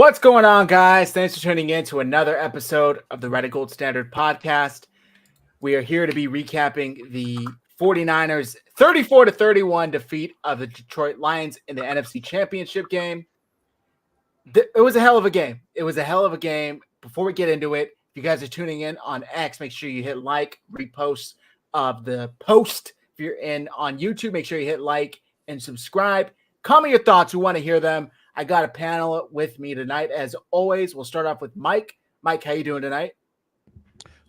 What's going on, guys? Thanks for tuning in to another episode of the Red and Gold Standard podcast. We are here to be recapping the 49ers 34-31 defeat of the Detroit Lions in the NFC Championship game. It was a hell of a game. Before we get into it, if you guys are tuning in on X, make sure you hit like, repost of the post. If you're in on YouTube, make sure you hit like and subscribe. Comment your thoughts. We want to hear them. I got a panel with me tonight. As always, we'll start off with Mike. Mike, how you doing tonight?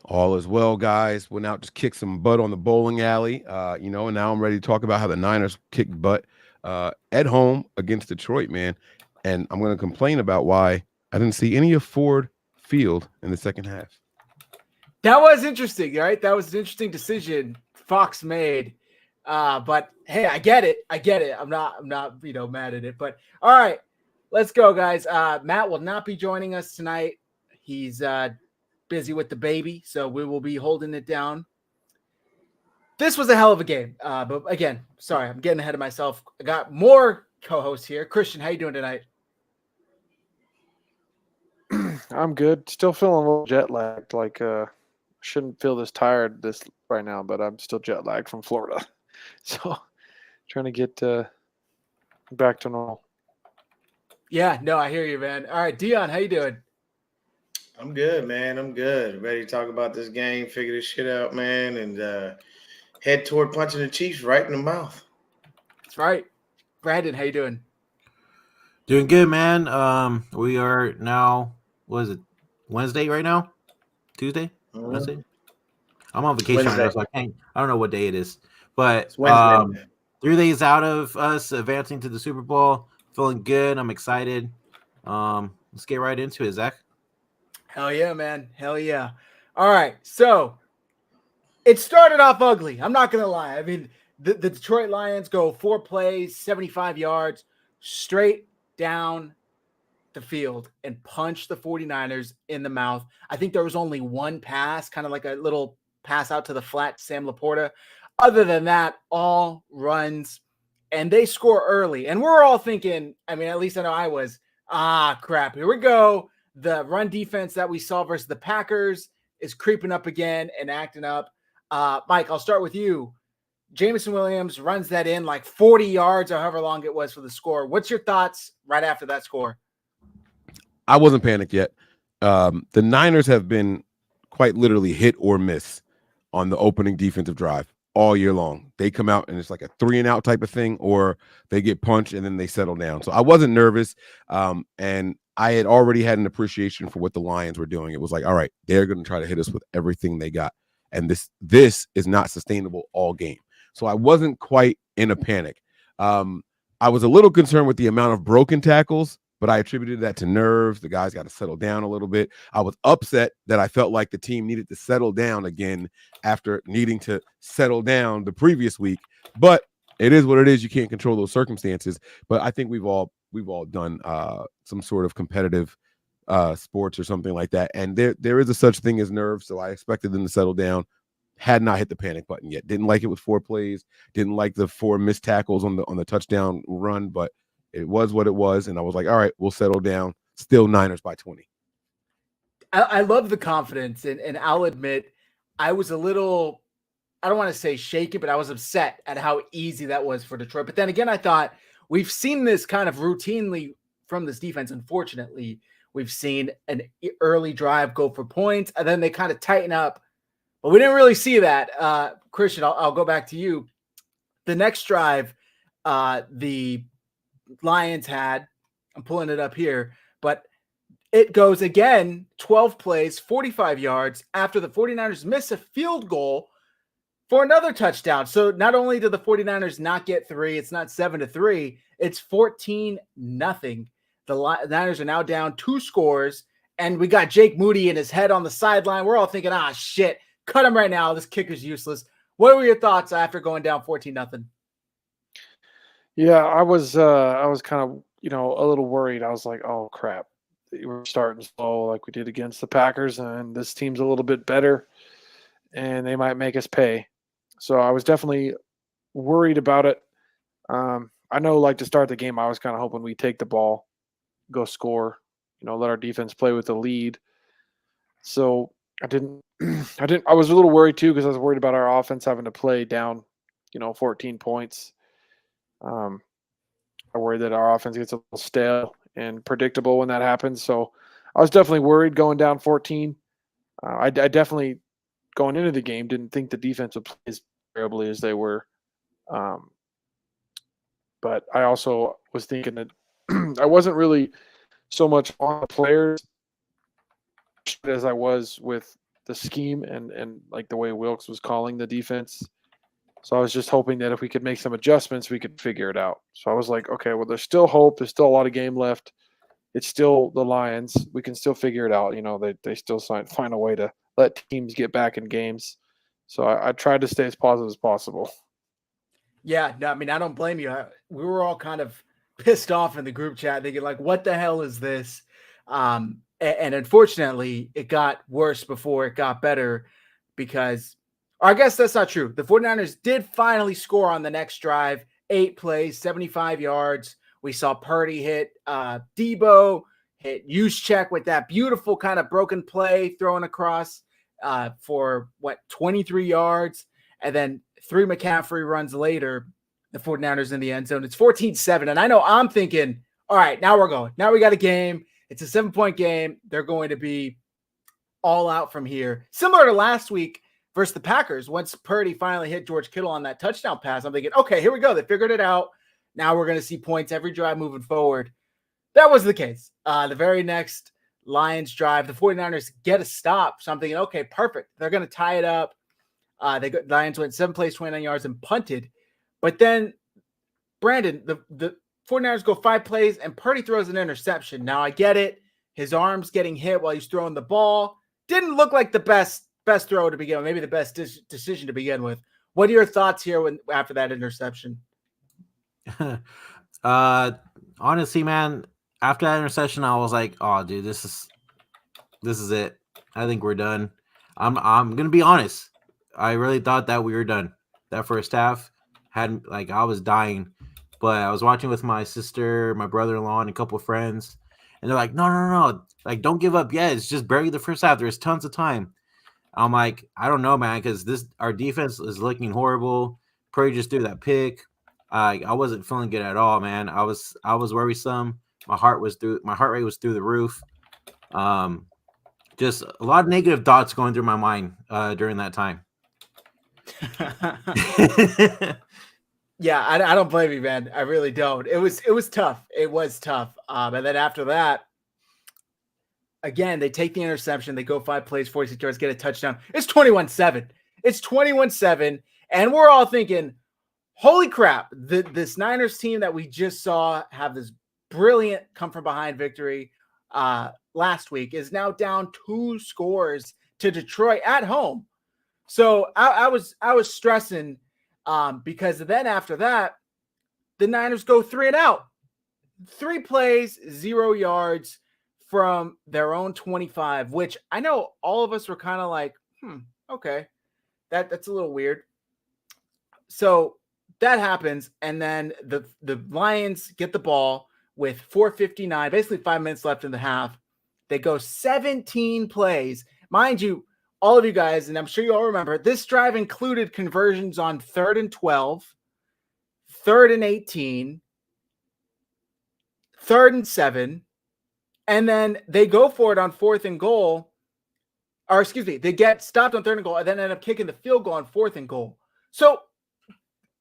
All is well, guys. Went out, just kicked some butt on the bowling alley, and now I'm ready to talk about how the Niners kicked butt at home against Detroit, man. And I'm going to complain about why I didn't see any of Ford Field in the second half. That was interesting, right? That was an interesting decision Fox made. But hey, I get it. I'm not mad at it. But all right, let's go, guys. Matt will not be joining us tonight. He's busy with the baby, so we will be holding it down. This was a hell of a game. But again, sorry, I'm getting ahead of myself. I got more co-hosts here. Christian, how you doing tonight? I'm good. Still feeling a little jet lagged. Shouldn't feel this tired right now, but I'm still jet lagged from Florida. So trying to get back to normal. Yeah, no, I hear you, man. All right, Dion, how you doing? I'm good, man. I'm good. Ready to talk about this game, figure this shit out, man, and head toward punching the Chiefs right in the mouth. That's right. Brandon, how you doing? Doing good, man. We are now, what is it, Wednesday right now? Tuesday? Mm-hmm. Wednesday? I'm on vacation right now, so I don't know what day it is. But It's Wednesday. 3 days out of us advancing to the Super Bowl. Feeling good. I'm excited. Let's get right into it, Zach. Hell yeah, man. Hell yeah. All right. So it started off ugly. I'm not going to lie. I mean, the Detroit Lions go 4 plays, 75 yards, straight down the field and punch the 49ers in the mouth. I think there was only one pass, kind of like a little pass out to the flat Sam Laporta. Other than that, all runs, and they score early. And we're all thinking, I mean, at least I know I was, crap, here we go. The run defense that we saw versus the Packers is creeping up again and acting up. Mike, I'll start with you. Jameson Williams runs that in like 40 yards or however long it was for the score. What's your thoughts right after that score? I wasn't panicked yet. The Niners have been quite literally hit or miss on the opening defensive drive all year long. They come out and it's like a 3-and-out type of thing, or they get punched and then they settle down. So I wasn't nervous. And I had already had an appreciation for what the Lions were doing. It was like, all right, they're going to try to hit us with everything they got. And this is not sustainable all game. So I wasn't quite in a panic. I was a little concerned with the amount of broken tackles, but I attributed that to nerves. The guys got to settle down a little bit. I was upset that I felt like the team needed to settle down again after needing to settle down the previous week. But it is what it is. You can't control those circumstances. But I think we've all done some sort of competitive sports or something like that. And there is a such thing as nerves. So I expected them to settle down. Had not hit the panic button yet. Didn't like it with 4 plays. Didn't like the 4 missed tackles on the touchdown run. But it was what it was. And I was like, all right, we'll settle down. Still Niners by 20. I love the confidence. And I'll admit, I was a little, I don't want to say shaken, but I was upset at how easy that was for Detroit. But then again, I thought we've seen this kind of routinely from this defense. Unfortunately, we've seen an early drive go for points, and then they kind of tighten up. But we didn't really see that. Christian, I'll go back to you. The next drive, the Lions had, I'm pulling it up here, but it goes again, 12 plays, 45 yards after the 49ers miss a field goal for another touchdown. So not only did the 49ers not get 3, it's not 7-3, it's 14-0. The Niners are now down 2 scores, and we got Jake Moody in his head on the sideline. We're all thinking, shit, cut him right now. This kicker's useless. What were your thoughts after going down 14-0? Yeah, I was kind of, a little worried. I was like, oh crap. We're starting slow like we did against the Packers, and this team's a little bit better and they might make us pay. So I was definitely worried about it. I know, to start the game, I was kind of hoping we take the ball, go score, let our defense play with the lead. So I was a little worried too, because I was worried about our offense having to play down, 14 points. I worry that our offense gets a little stale and predictable when that happens. So I was definitely worried going down 14. I definitely, going into the game, didn't think the defense would play as terribly as they were. But I also was thinking that I wasn't really so much on the players as I was with the scheme and like the way Wilkes was calling the defense. So I was just hoping that if we could make some adjustments, we could figure it out. So I was like, okay, well, there's still hope. There's still a lot of game left. It's still the Lions. We can still figure it out. They still find a way to let teams get back in games. So I tried to stay as positive as possible. Yeah, no, I mean, I don't blame you. We were all kind of pissed off in the group chat thinking like, what the hell is this? And unfortunately, it got worse before it got better because, or I guess that's not true. The 49ers did finally score on the next drive, 8 plays, 75 yards. We saw Purdy hit Debo, hit Juszczyk with that beautiful kind of broken play thrown across for 23 yards. And then 3 McCaffrey runs later, the 49ers in the end zone. It's 14-7. And I know I'm thinking, all right, now we're going. Now we got a game. It's a 7-point game. They're going to be all out from here. Similar to last week versus the Packers. Once Purdy finally hit George Kittle on that touchdown pass, I'm thinking, okay, here we go. They figured it out. Now we're going to see points every drive moving forward. That was the case. The very next Lions drive, the 49ers get a stop. So I'm thinking, okay, perfect. They're going to tie it up. Lions went 7 plays, 29 yards, and punted. But then, Brandon, the 49ers go 5 plays, and Purdy throws an interception. Now, I get it. His arm's getting hit while he's throwing the ball. Didn't look like the best throw to begin with, maybe the best decision to begin with. What are your thoughts here after that interception? Honestly, man, after that interception, I was like, oh, dude, this is it. I think we're done. I'm going to be honest. I really thought that we were done. That first half I was dying, but I was watching with my sister, my brother-in-law, and a couple of friends, and they're like, no, like, don't give up yet. It's just barely the first half. There's tons of time. I'm like, I don't know, man, because our defense is looking horrible. Purdy just threw that pick. I wasn't feeling good at all, man. I was worrisome. My heart rate was through the roof. Just a lot of negative thoughts going through my mind during that time. Yeah, I don't blame you, man. I really don't. It was tough. It was tough. And then after that, again, they take the interception. They go 5 plays, 46 yards, get a touchdown. It's 21-7. It's 21-7. And we're all thinking, holy crap, this Niners team that we just saw have this brilliant come-from-behind victory last week is now down 2 scores to Detroit at home. So I was stressing because then after that, the Niners go 3 and out. 3 plays, 0 yards from their own 25, which I know all of us were kind of like, okay, that's a little weird. So that happens, and then the Lions get the ball with 4:59, basically 5 minutes left in the half. They go 17 plays. Mind you, all of you guys, and I'm sure you all remember, this drive included conversions on 3rd and 12, 3rd and 18, 3rd and 7, and then they go for it on 4th and goal. Or excuse me, they get stopped on 3rd and goal and then end up kicking the field goal on 4th and goal. So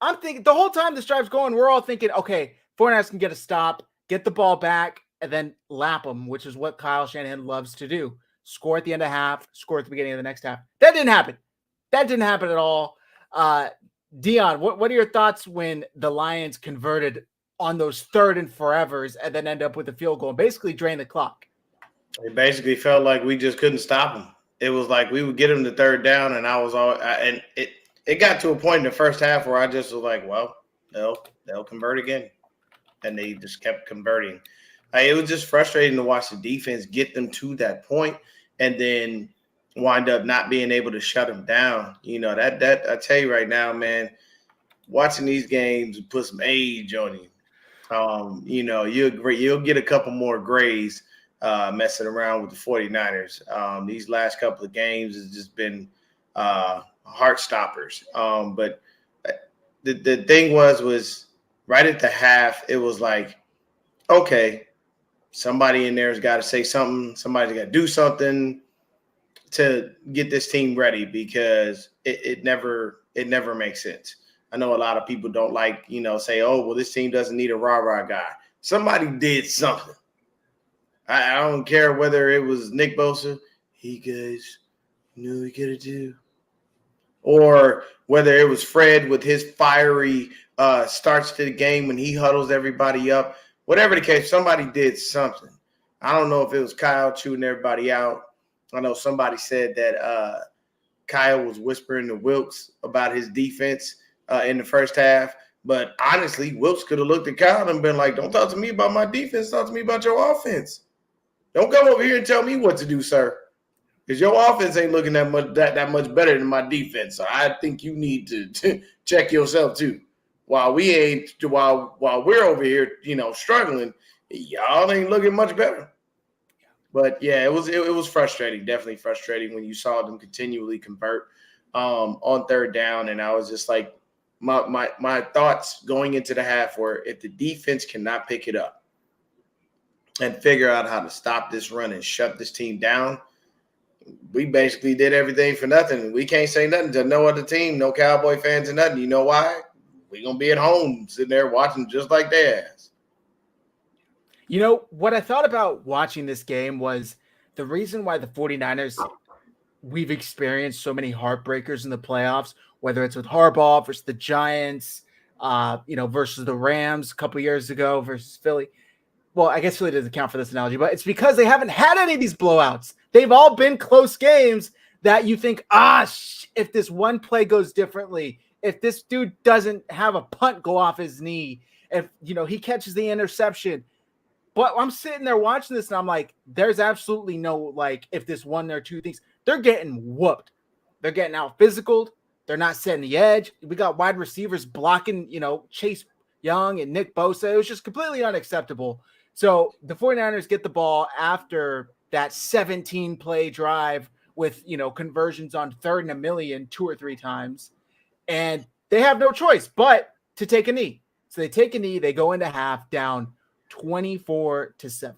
I'm thinking the whole time this drive's going, we're all thinking, okay, 49ers can get a stop, get the ball back, and then lap them, which is what Kyle Shanahan loves to do. Score at the end of half, score at the beginning of the next half. That didn't happen. That didn't happen at all. Dion, what are your thoughts when the Lions converted on those 3rd and forevers and then end up with a field goal and basically drain the clock? It basically felt like we just couldn't stop them. It was like we would get them to 3rd down, and it got to a point in the first half where I just was like, well, they'll convert again, and they just kept converting. It was just frustrating to watch the defense get them to that point and then wind up not being able to shut them down. That I tell you right now, man, watching these games put some age on you. You'll get a couple more grays messing around with the 49ers. These last couple of games has just been heart stoppers. But the thing was right at the half, it was like, okay, somebody in there has got to say something. Somebody's got to do something to get this team ready, because it never makes sense. I know a lot of people don't like, say, oh, well, this team doesn't need a rah-rah guy. Somebody did something. I don't care whether it was Nick Bosa, he guys knew he could do, or whether it was Fred with his fiery starts to the game when he huddles everybody up. Whatever the case, somebody did something. I don't know if it was Kyle chewing everybody out. I know somebody said that Kyle was whispering to Wilkes about his defense in the first half. But honestly, Wilkes could have looked at Kyle and been like, don't talk to me about my defense. Talk to me about your offense. Don't come over here and tell me what to do, sir. Because your offense ain't looking that much better than my defense. So I think you need to check yourself too. While we're over here, struggling, y'all ain't looking much better. But yeah, it was frustrating, definitely frustrating when you saw them continually convert on third down. And I was just like, my thoughts going into the half were, if the defense cannot pick it up and figure out how to stop this run and shut this team down, we basically did everything for nothing. We can't say nothing to no other team, no Cowboy fans or nothing. You know why? We're going to be at home sitting there watching just like their ass. What I thought about watching this game was the reason why the 49ers, we've experienced so many heartbreakers in the playoffs, whether it's with Harbaugh versus the Giants, versus the Rams a couple years ago versus Philly. Well, I guess Philly doesn't count for this analogy, but it's because they haven't had any of these blowouts. They've all been close games that you think, if this one play goes differently, if this dude doesn't have a punt go off his knee, if, he catches the interception. But I'm sitting there watching this and I'm like, there's absolutely no, if this one or two things, they're getting whooped. They're getting out physicaled. They're not setting the edge. We got wide receivers blocking, Chase Young and Nick Bosa. It was just completely unacceptable. So the 49ers get the ball after that 17-play drive with, conversions on 3rd and 1,000,000 2 or 3 times. And they have no choice but to take a knee. So they take a knee. They go into half down 24-7.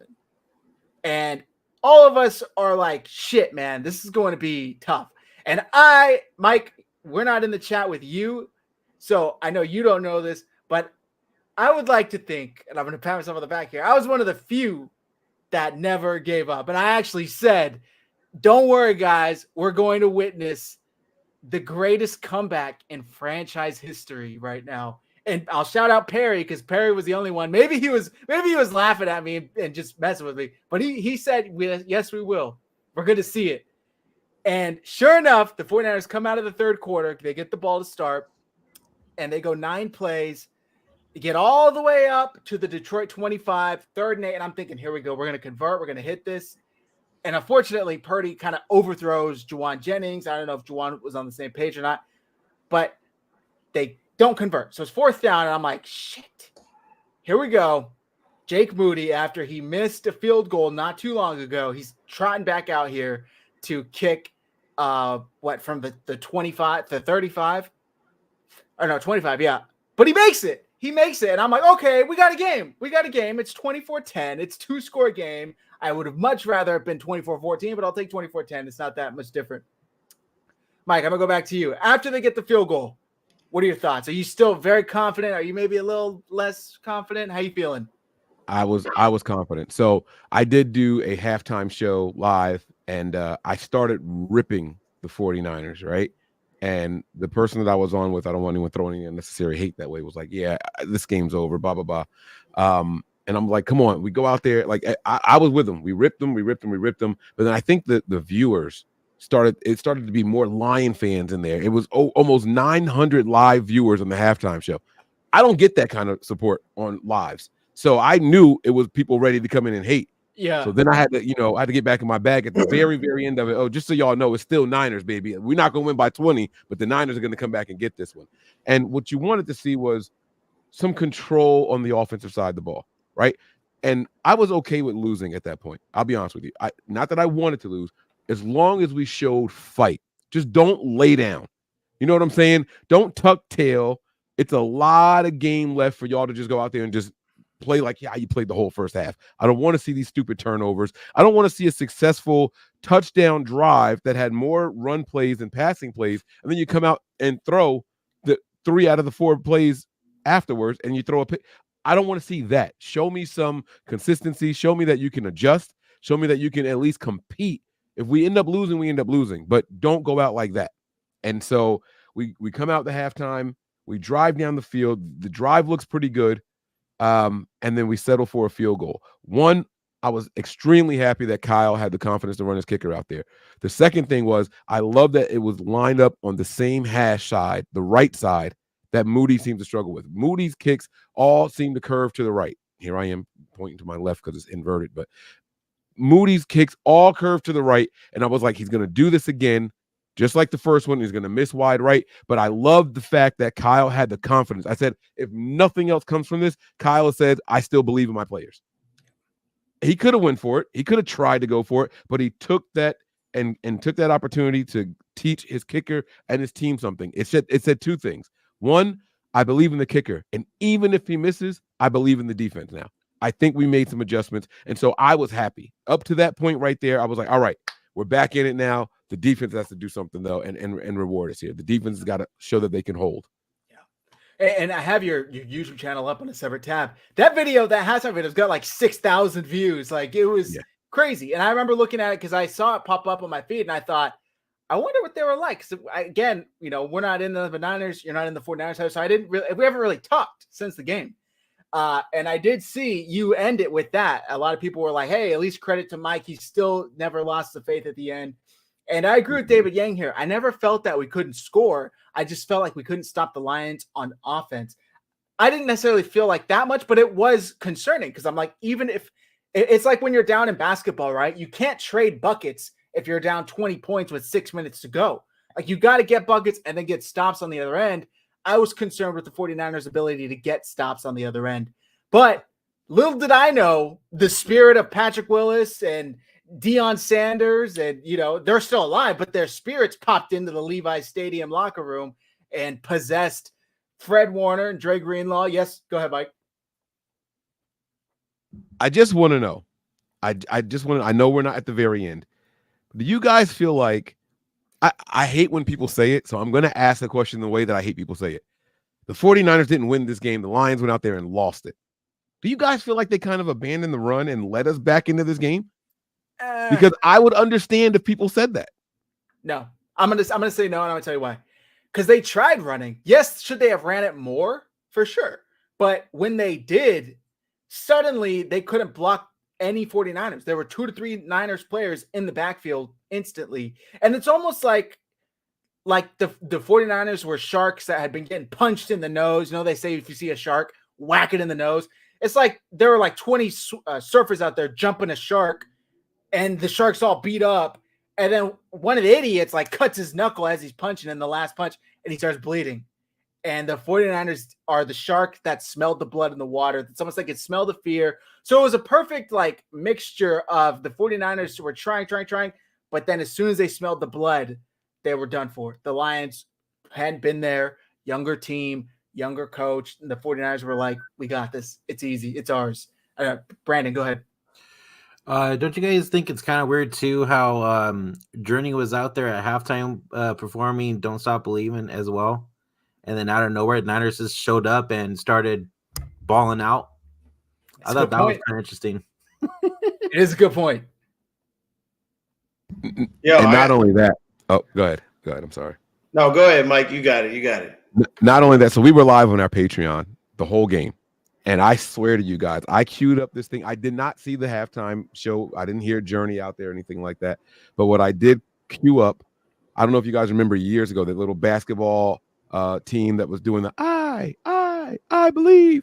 And all of us are like, shit, man, this is going to be tough. And Mike, we're not in the chat with you, so I know you don't know this, but I would like to think, and I'm going to pat myself on the back here, I was one of the few that never gave up. And I actually said, don't worry, guys, we're going to witness the greatest comeback in franchise history right now. And I'll shout out Perry, because Perry was the only one. Maybe he was laughing at me and just messing with me. But he said, yes, we will. We're going to see it. And sure enough, the 49ers come out of the third quarter. They get the ball to start. And they go 9 plays. They get all the way up to the Detroit 25, 3rd and 8. And I'm thinking, here we go. We're going to convert. We're going to hit this. And unfortunately, Purdy kind of overthrows Juwan Jennings. I don't know if Juwan was on the same page or not. But they don't convert. So it's 4th down, and I'm like, shit. Here we go. Jake Moody, after he missed a field goal not too long ago, he's trotting back out here to kick from the 25 to 35? Or no, 25, yeah. But he makes it. And I'm like, okay, we got a game. It's 24-10. It's 2-score game. I would have much rather have been 24-14, but I'll take 24-10. It's not that much different. Mike, I'm going to go back to you. After they get the field goal, what are your thoughts? Are you still very confident? Are you maybe a little less confident? How you feeling? I was confident. So I did do a halftime show live, and I started ripping the 49ers, right? And the person that I was on with, I don't want anyone throwing any unnecessary hate that way, was like, yeah, this game's over, blah, blah, blah. And I'm like, come on, we go out there. Like, I was with them. We ripped them. But then I think that the viewers started to be more Lion fans in there. It was almost 900 live viewers on the halftime show. I don't get that kind of support on lives. So I knew it was people ready to come in and hate. Yeah. So then I had to, get back in my bag at the very, very end of it. Oh, just so y'all know, it's still Niners, baby. We're not going to win by 20, but the Niners are going to come back and get this one. And what you wanted to see was some control on the offensive side of the ball, right? And I was okay with losing at that point. I'll be honest with you. Not that I wanted to lose, as long as we showed fight. Just don't lay down. You know what I'm saying? Don't tuck tail. It's a lot of game left for y'all to just go out there and just play like, yeah, you played the whole first half. I don't want to see these stupid turnovers. I don't want to see a successful touchdown drive that had more run plays and passing plays, and then you come out and throw the 3 out of the 4 plays afterwards, and you throw a pick. I don't want to see that. Show me some consistency. Show me that you can adjust. Show me that you can at least compete. If we end up losing, we end up losing, but don't go out like that. And so we come out the halftime. We drive down the field. The drive looks pretty good. And then we settle for a field goal. One, I was extremely happy that Kyle had the confidence to run his kicker out there. The second thing was I love that it was lined up on the same hash side, the right side, that Moody seemed to struggle with. Moody's kicks all seem to curve to the right. Here I am pointing to my left because it's inverted, but Moody's kicks all curve to the right. And I was like, he's going to do this again. Just like the first one, he's going to miss wide right. But I love the fact that Kyle had the confidence. I said, if nothing else comes from this, Kyle said, I still believe in my players. He could have went for it. He could have tried to go for it, but he took that and took that opportunity to teach his kicker and his team something. It said 2 things. One, I believe in the kicker. And even if he misses, I believe in the defense now. I think we made some adjustments. And so I was happy. Up to that point right there, I was like, all right, we're back in it now. The defense has to do something, though, and reward us here. The defense has got to show that they can hold. Yeah. And I have your YouTube channel up on a separate tab. That video, that halftime video's got like 6,000 views. Like, it was crazy. And I remember looking at it because I saw it pop up on my feed, and I thought, I wonder what they were like. So again, we're not in the Niners. You're not in the 49ers house. So we haven't really talked since the game. And I did see you end it with that. A lot of people were like, hey, at least credit to Mike. He still never lost the faith at the end. And I agree with David Yang here. I never felt that we couldn't score. I just felt like we couldn't stop the Lions on offense. I didn't necessarily feel like that much, but it was concerning because I'm like, even if it's like when you're down in basketball, right? You can't trade buckets if you're down 20 points with 6 minutes to go. Like, you got to get buckets and then get stops on the other end. I was concerned with the 49ers' ability to get stops on the other end. But little did I know the spirit of Patrick Willis and Deion Sanders, and, they're still alive, but their spirits popped into the Levi Stadium locker room and possessed Fred Warner and Dre Greenlaw. Yes, go ahead, Mike. I just want to know. I know we're not at the very end. Do you guys feel like, I hate when people say it, so I'm going to ask the question the way that I hate people say it. The 49ers didn't win this game. The Lions went out there and lost it. Do you guys feel like they kind of abandoned the run and led us back into this game? Because I would understand if people said that. No, I'm gonna say no, and I'm gonna tell you why. Because they tried running. Yes, should they have ran it more? For sure. But when they did, suddenly they couldn't block any 49ers. There were 2 to 3 Niners players in the backfield instantly. And it's almost like the 49ers were sharks that had been getting punched in the nose. They say if you see a shark, whack it in the nose. It's like there were like 20 surfers out there jumping a shark, and the shark's all beat up. And then one of the idiots cuts his knuckle as he's punching in the last punch, and he starts bleeding. And the 49ers are the shark that smelled the blood in the water. It's almost like it smelled the fear. So it was a perfect mixture of the 49ers who were trying. But then as soon as they smelled the blood, they were done for. The Lions hadn't been there, younger team, younger coach. And the 49ers were like, we got this. It's easy. It's ours. Brandon, go ahead. Don't you guys think it's kind of weird too how Journey was out there at halftime performing Don't Stop Believing as well? And then out of nowhere, Niners just showed up and started balling out. I thought that was kind of interesting. It is a good point. Yeah, and not only that. Oh, go ahead. I'm sorry. No, go ahead, Mike. You got it. Not only that. So we were live on our Patreon the whole game. And I swear to you guys, I queued up this thing. I did not see the halftime show. I didn't hear Journey out there or anything like that. But what I did queue up, I don't know if you guys remember years ago, that little basketball team that was doing the I believe.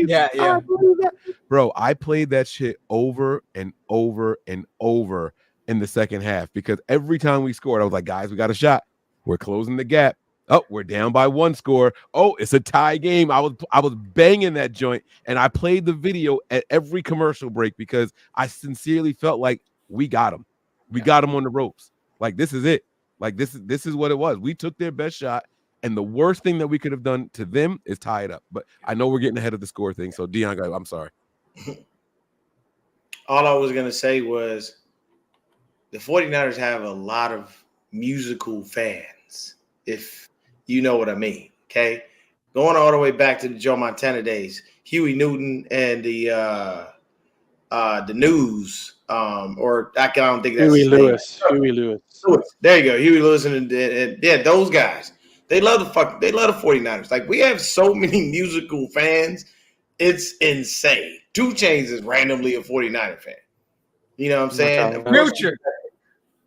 Yeah. I believe that. Bro, I played that shit over and over and over in the second half, because every time we scored, I was like, guys, we got a shot. We're closing the gap. Oh, we're down by 1 score. Oh, it's a tie game. I was banging that joint, and I played the video at every commercial break because I sincerely felt like we got them. We got them on the ropes. Like, this is it. Like, this is what it was. We took their best shot, and the worst thing that we could have done to them is tie it up. But I know we're getting ahead of the score thing, so Dion, I'm sorry. All I was going to say was the 49ers have a lot of musical fans, if you know what I mean, okay? Going all the way back to the Joe Montana days, Huey Newton and the News, or I don't think that's Huey his Lewis. name. Huey Lewis. There you go, Huey Lewis and yeah, those guys. They love the 49ers. Like, we have so many musical fans, it's insane. 2 Chainz is randomly a 49er fan. You know what I'm saying? Of course, Future.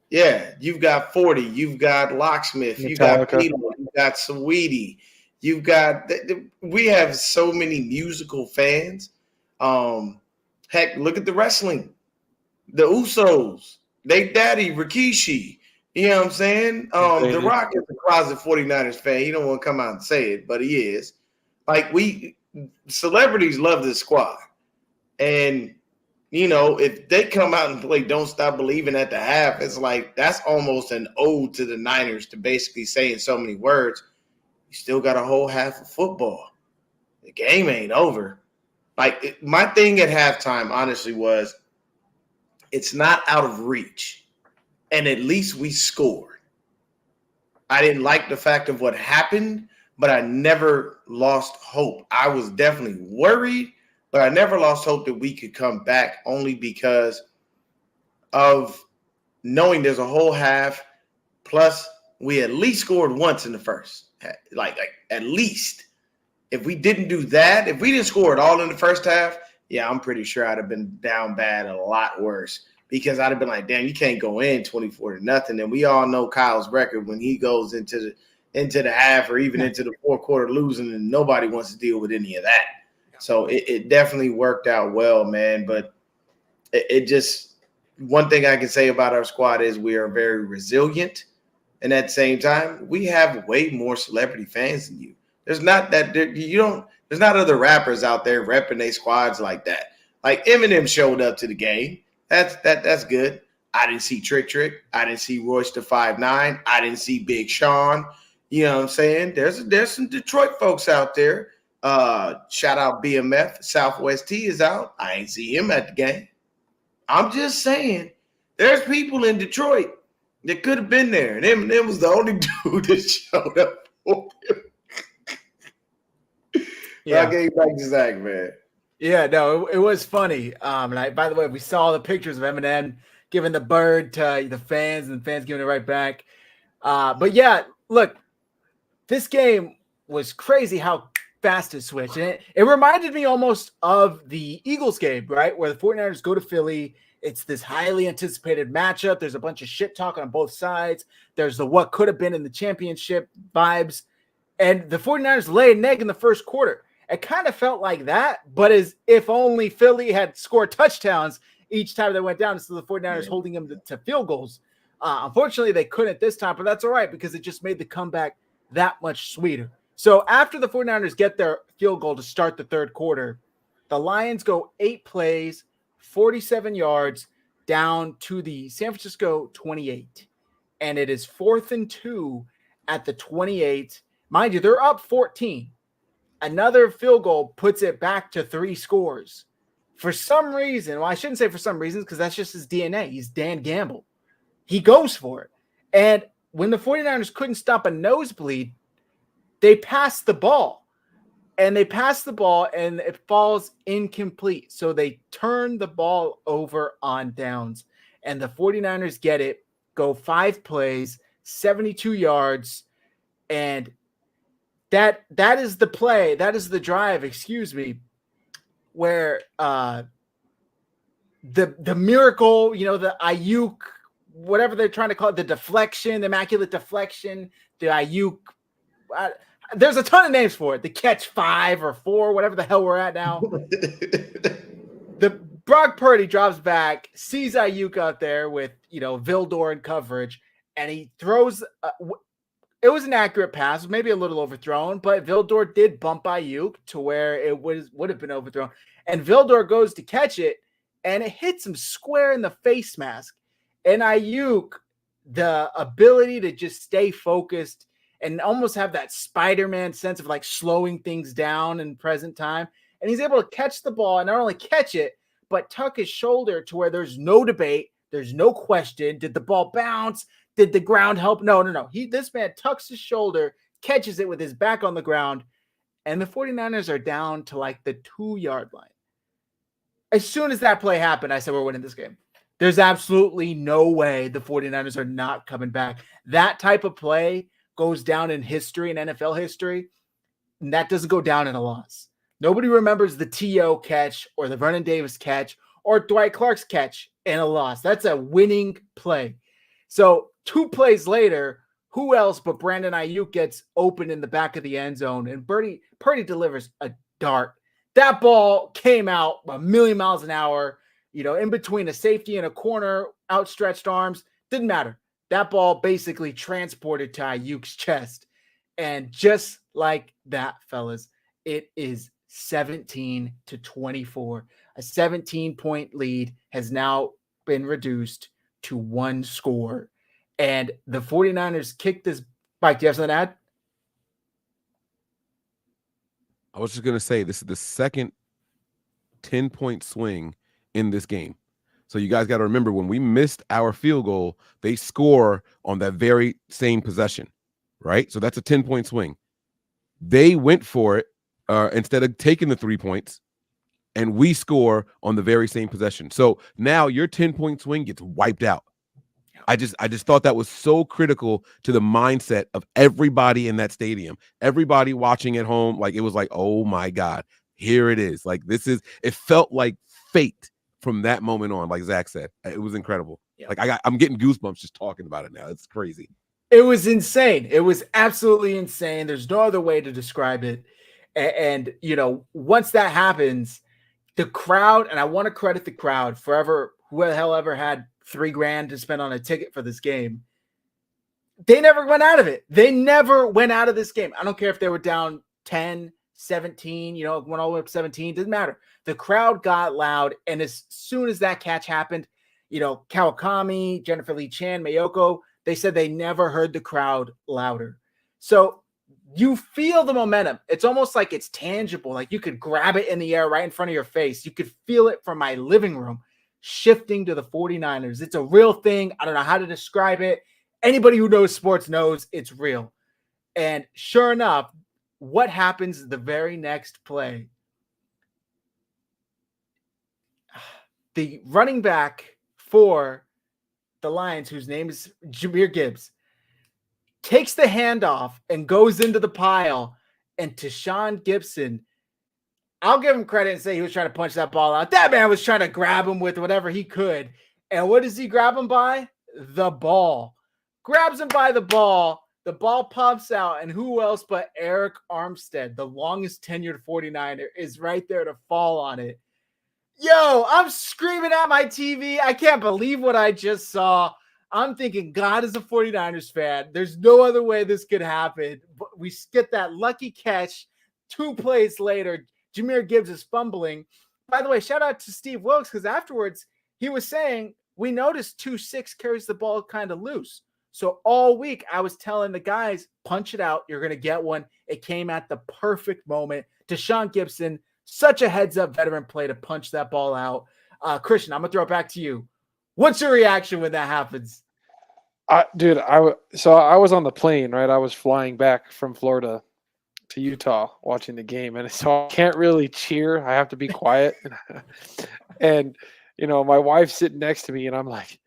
Yeah, you've got 40, you've got Locksmith, you got Metallica. Peter, you got Saweetie, you've got we have so many musical fans. Heck, look at the wrestling. The Usos, they daddy Rikishi. You know what I'm saying? The Rock is a closet 49ers fan. He don't want to come out and say it, but he is. Like, celebrities love this squad. And you know, if they come out and play Don't Stop Believing at the half, it's like that's almost an ode to the Niners to basically say in so many words, you still got a whole half of football. The game ain't over. Like, my thing at halftime, honestly, was it's not out of reach. And at least we scored. I didn't like the fact of what happened, but I never lost hope. I was definitely worried, but I never lost hope that we could come back, only because of knowing there's a whole half. Plus, we at least scored once in the first. Like at least. If we didn't do that, if we didn't score at all in the first half, yeah, I'm pretty sure I'd have been down bad a lot worse, because I'd have been like, damn, you can't go in 24-0. And we all know Kyle's record when he goes into the half or even into the fourth quarter losing, and nobody wants to deal with any of that. So it definitely worked out well, man. But it just, one thing I can say about our squad is we are very resilient. And at the same time, we have way more celebrity fans than you. There's not other rappers out there repping their squads like that. Like, Eminem showed up to the game. That's good. I didn't see Trick. I didn't see Royce the 5'9". I didn't see Big Sean. You know what I'm saying? There's some Detroit folks out there. Shout out BMF. Southwest T is out. I ain't see him at the game. I'm just saying, there's people in Detroit that could have been there, and Eminem was the only dude that showed up for him. Yeah, I gave back to Zach, man. Yeah, no, it was funny. And by the way, we saw the pictures of Eminem giving the bird to the fans, and the fans giving it right back. But yeah, look, this game was crazy how fast it switched. And it reminded me almost of the Eagles game, right? Where the 49ers go to Philly. It's this highly anticipated matchup. There's a bunch of shit talking on both sides. There's the what could have been in the championship vibes. And the 49ers lay an egg in the first quarter. It kind of felt like that, but as if only Philly had scored touchdowns each time they went down, instead of the 49ers holding them to field goals. Unfortunately, they couldn't this time, but that's all right, because it just made the comeback that much sweeter. So after the 49ers get their field goal to start the third quarter, the Lions go 8 plays, 47 yards, down to the San Francisco 28. And it is 4th and 2 at the 28. Mind you, they're up 14. Another field goal puts it back to 3 scores. For some reason, well, I shouldn't say for some reasons, because that's just his DNA. He's Dan Gamble. He goes for it. And when the 49ers couldn't stop a nosebleed, they passed the ball. And they pass the ball, and it falls incomplete. So they turn the ball over on downs. And the 49ers get it, go 5 plays, 72 yards, and that is the play, that is the drive, where the miracle, the Ayuk, whatever they're trying to call it, the deflection, the immaculate deflection, the Ayuk, there's a ton of names for it. The catch 5 or 4, whatever the hell we're at now. The Brock Purdy drops back, sees Ayuk out there with, Vildor in coverage, and he throws It was an accurate pass, maybe a little overthrown, but Vildor did bump Ayuk to where it would have been overthrown. And Vildor goes to catch it, and it hits him square in the face mask. And Ayuk, the ability to just stay focused and almost have that Spider-Man sense of like slowing things down in present time. And he's able to catch the ball and not only catch it, but tuck his shoulder to where there's no debate. There's no question. Did the ball bounce? Did the ground help? No. This man tucks his shoulder, catches it with his back on the ground, and the 49ers are down to like the 2-yard line. As soon as that play happened, I said, we're winning this game. There's absolutely no way the 49ers are not coming back. That type of play goes down in history, in NFL history, and that doesn't go down in a loss. Nobody remembers the T.O. catch or the Vernon Davis catch or Dwight Clark's catch in a loss. That's a winning play. So 2 plays later, who else but Brandon Ayuk gets open in the back of the end zone, and Purdy delivers a dart. That ball came out a million miles an hour, in between a safety and a corner, outstretched arms. Didn't matter. That ball basically transported to Ayuk's chest. And just like that, fellas, it is 17-24. A 17-point lead has now been reduced to 1 score. And the 49ers kicked this. Mike, do you have something to add? I was just going to say, this is the second 10-point swing in this game. So you guys got to remember, when we missed our field goal, they score on that very same possession, right? So that's a 10-point swing. They went for it instead of taking the 3 points, and we score on the very same possession. So now your 10-point swing gets wiped out. I just thought that was so critical to the mindset of everybody in that stadium, everybody watching at home. Like, it was like, oh my God, here it is. Like, it felt like fate from that moment on. Like Zach said, it was incredible. Yeah. Like, I'm getting goosebumps just talking about it now. It's crazy. It was insane. It was absolutely insane. There's no other way to describe it. And once that happens, the crowd, and I want to credit the crowd forever, who the hell ever had $3,000 to spend on a ticket for this game. They never went out of it. They never went out of this game. I don't care if they were down 10, 17, went all the way up 17. Doesn't matter. The crowd got loud. And as soon as that catch happened, Kawakami, Jennifer Lee Chan, Mayoko, they said they never heard the crowd louder. So you feel the momentum. It's almost like it's tangible. Like you could grab it in the air right in front of your face. You could feel it from my living room shifting to the 49ers. It's a real thing. I don't know how to describe it. Anybody who knows sports knows it's real. And sure enough, what happens the very next play? The running back for the Lions, whose name is Jahmyr Gibbs, takes the handoff and goes into the pile. And Tashawn Gibson, I'll give him credit and say he was trying to punch that ball out. That man was trying to grab him with whatever he could. And what does he grab him by? The ball. Grabs him by the ball. The ball pops out. And who else but Eric Armstead, the longest tenured 49er, is right there to fall on it. Yo, I'm screaming at my TV. I can't believe what I just saw. I'm thinking, God is a 49ers fan. There's no other way this could happen. But we get that lucky catch. 2 plays later, Jahmyr Gibbs is fumbling. By the way, shout out to Steve Wilkes, because afterwards he was saying, we noticed 2-6 carries the ball kind of loose. So all week I was telling the guys, punch it out. You're going to get one. It came at the perfect moment. Tashawn Gibson, such a heads-up veteran play to punch that ball out. Christian, I'm going to throw it back to you. What's your reaction when that happens? I was on the plane, right? I was flying back from Florida to Utah watching the game, and so I can't really cheer. I have to be quiet. And my wife's sitting next to me, and I'm like,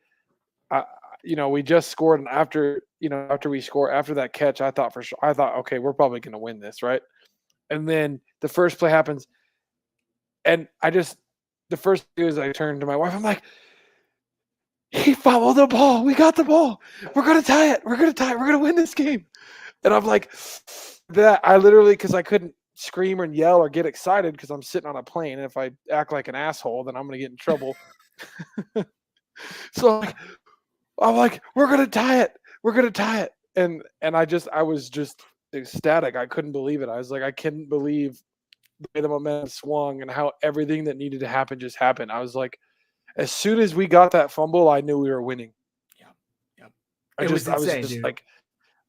we just scored, and after that catch, I thought, okay, we're probably going to win this, right? And then the first play happens, and the first thing is I turned to my wife. I'm like, he fumbled the ball. We got the ball. We're going to tie it. We're going to win this game. And I'm like, that I literally, because I couldn't scream or yell or get excited because I'm sitting on a plane. And if I act like an asshole, then I'm going to get in trouble. So I'm like, we're going to tie it. We're going to tie it. And I was just ecstatic. I couldn't believe it. I was like, I couldn't believe the way the momentum swung and how everything that needed to happen just happened. I was like, as soon as we got that fumble, I knew we were winning. Yeah. I was just like,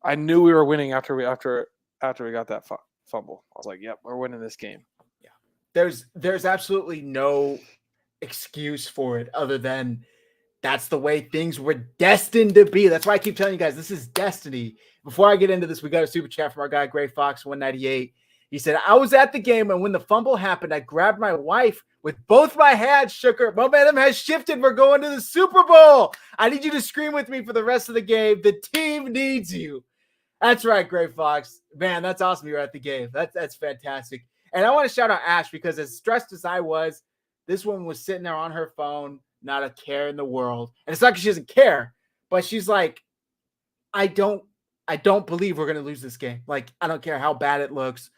I knew we were winning after we got that fumble. I was like, yep, we're winning this game. Yeah. There's absolutely no excuse for it other than that's the way things were destined to be. That's why I keep telling you guys, this is destiny. Before I get into this, we got a super chat from our guy, Gray Fox 198. He said, I was at the game, and when the fumble happened, I grabbed my wife with both my hands, shook her. Momentum has shifted. We're going to the Super Bowl. I need you to scream with me for the rest of the game. The team needs you. That's right, Gray Fox. Man, that's awesome. You're at the game. That's fantastic. And I want to shout out Ash because as stressed as I was, this woman was sitting there on her phone, not a care in the world. And it's not because she doesn't care, but she's like, I don't believe we're going to lose this game. Like, I don't care how bad it looks.